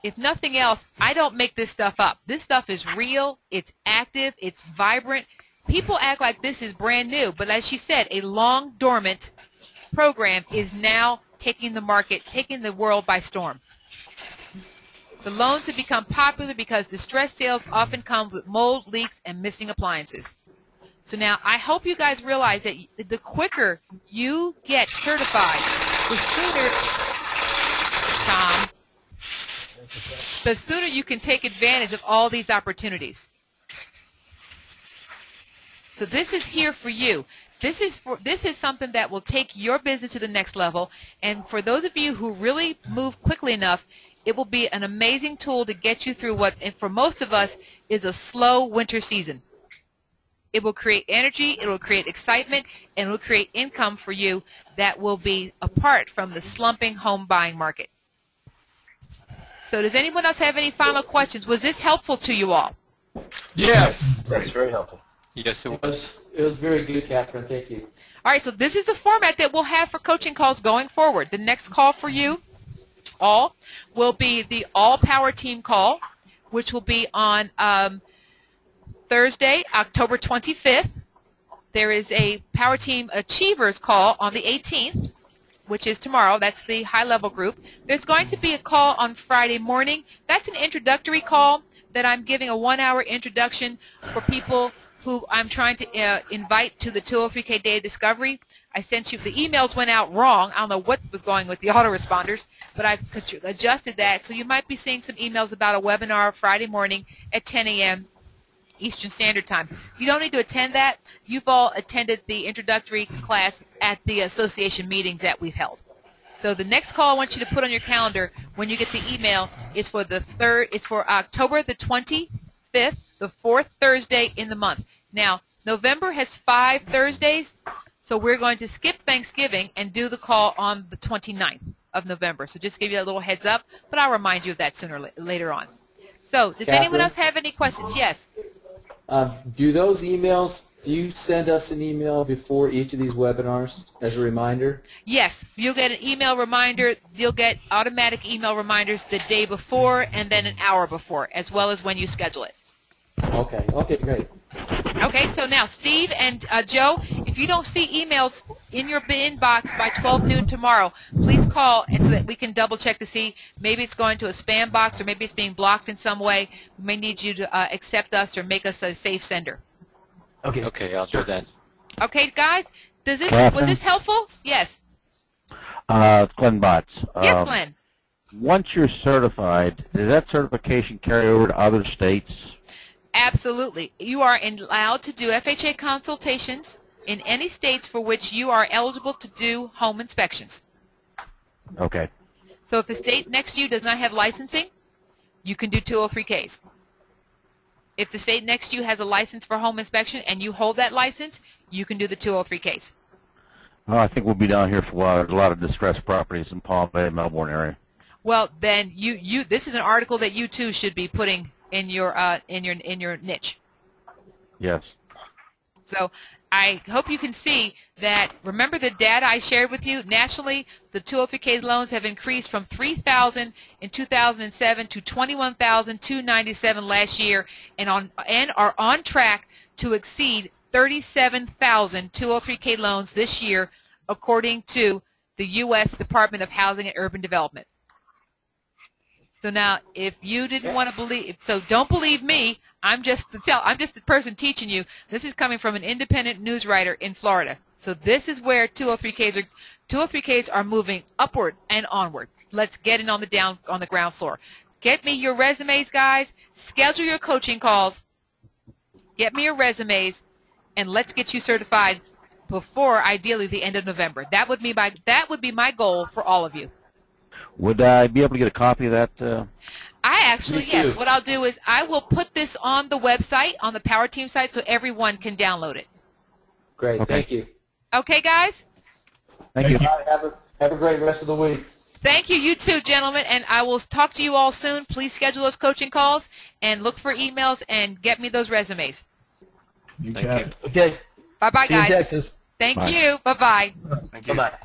if nothing else, I don't make this stuff up. This stuff is real, it's active, it's vibrant. People act like this is brand new, but as she said, a long dormant program is now taking the market, taking the world by storm. The loans have become popular because distressed sales often come with mold, leaks, and missing appliances. So now I hope you guys realize that the quicker you get certified, the sooner, Tom, the sooner you can take advantage of all these opportunities. So this is here for you. This is something that will take your business to the next level. And for those of you who really move quickly enough, it will be an amazing tool to get you through what, and for most of us, is a slow winter season. It will create energy, it will create excitement, and it will create income for you that will be apart from the slumping home buying market. So does anyone else have any final questions? Was this helpful to you all? Yes. That's very helpful. Yes, it was. It was very good, Catherine. Thank you. All right, so this is the format that we'll have for coaching calls going forward. The next call for you all will be the all-power team call, which will be on Thursday, October 25th. There is a Power Team Achievers call on the 18th, which is tomorrow. That's the high-level group. There's going to be a call on Friday morning. That's an introductory call that I'm giving a 1-hour introduction for people who I'm trying to invite to the 203K Day of Discovery. I sent you, the emails went out wrong. I don't know what was going with the autoresponders, but I've adjusted that. So you might be seeing some emails about a webinar Friday morning at 10 a.m. Eastern Standard Time. You don't need to attend that. You've all attended the introductory class at the association meetings that we've held. So the next call I want you to put on your calendar when you get the email is for it's for October the 25th, the fourth Thursday in the month. Now, November has 5 Thursdays, so we're going to skip Thanksgiving and do the call on the 29th of November. So just to give you a little heads up, but I'll remind you of that sooner or later on. So does anyone else have any questions? Yes. Do those emails, do you send us an email before each of these webinars as a reminder? Yes. You'll get an email reminder. You'll get automatic email reminders the day before and then an hour before, as well as when you schedule it. Okay. Okay, great. Okay, so now Steve and Joe, if you don't see emails in your inbox by 12 noon tomorrow, please call and so that we can double check to see maybe it's going to a spam box or maybe it's being blocked in some way. We may need you to accept us or make us a safe sender. Okay. Okay, I'll do that. Okay, guys, was Catherine? this helpful? Yes. Glenn Botts. Yes, Glenn. Once you're certified, does that certification carry over to other states? Absolutely. You are allowed to do FHA consultations in any states for which you are eligible to do home inspections. Okay. So if a state next to you does not have licensing, you can do 203Ks. If the state next to you has a license for home inspection and you hold that license, you can do the 203Ks. Well, I think we'll be down here for a while. There's a lot of distressed properties in Palm Bay, Melbourne area. Well, then this is an article that you too should be putting in your niche. Yes. So I hope you can see that. Remember the data I shared with you? Nationally, the 203K loans have increased from 3,000 in 2007 to 21,297 last year, and are on track to exceed 37,000 203K loans this year, according to the U.S. Department of Housing and Urban Development. So now, if you didn't want to believe, so don't believe me. I'm just the person teaching you. This is coming from an independent news writer in Florida. So this is where 203Ks are moving upward and onward. Let's get in on the ground floor. Get me your resumes, guys. Schedule your coaching calls. Get me your resumes, and let's get you certified before, ideally, the end of November. That would be my goal for all of you. Would I be able to get a copy of that? I actually, yes. What I'll do is I will put this on the website, on the Power Team site, so everyone can download it. Great. Okay. Thank you. Okay, guys? Thank you. Have a great rest of the week. Thank you. You too, gentlemen. And I will talk to you all soon. Please schedule those coaching calls and look for emails and get me those resumes. Thank you. Okay. Bye-bye, See you in guys. Texas. Thank Bye. you. Bye-bye. Thank you. Bye-bye.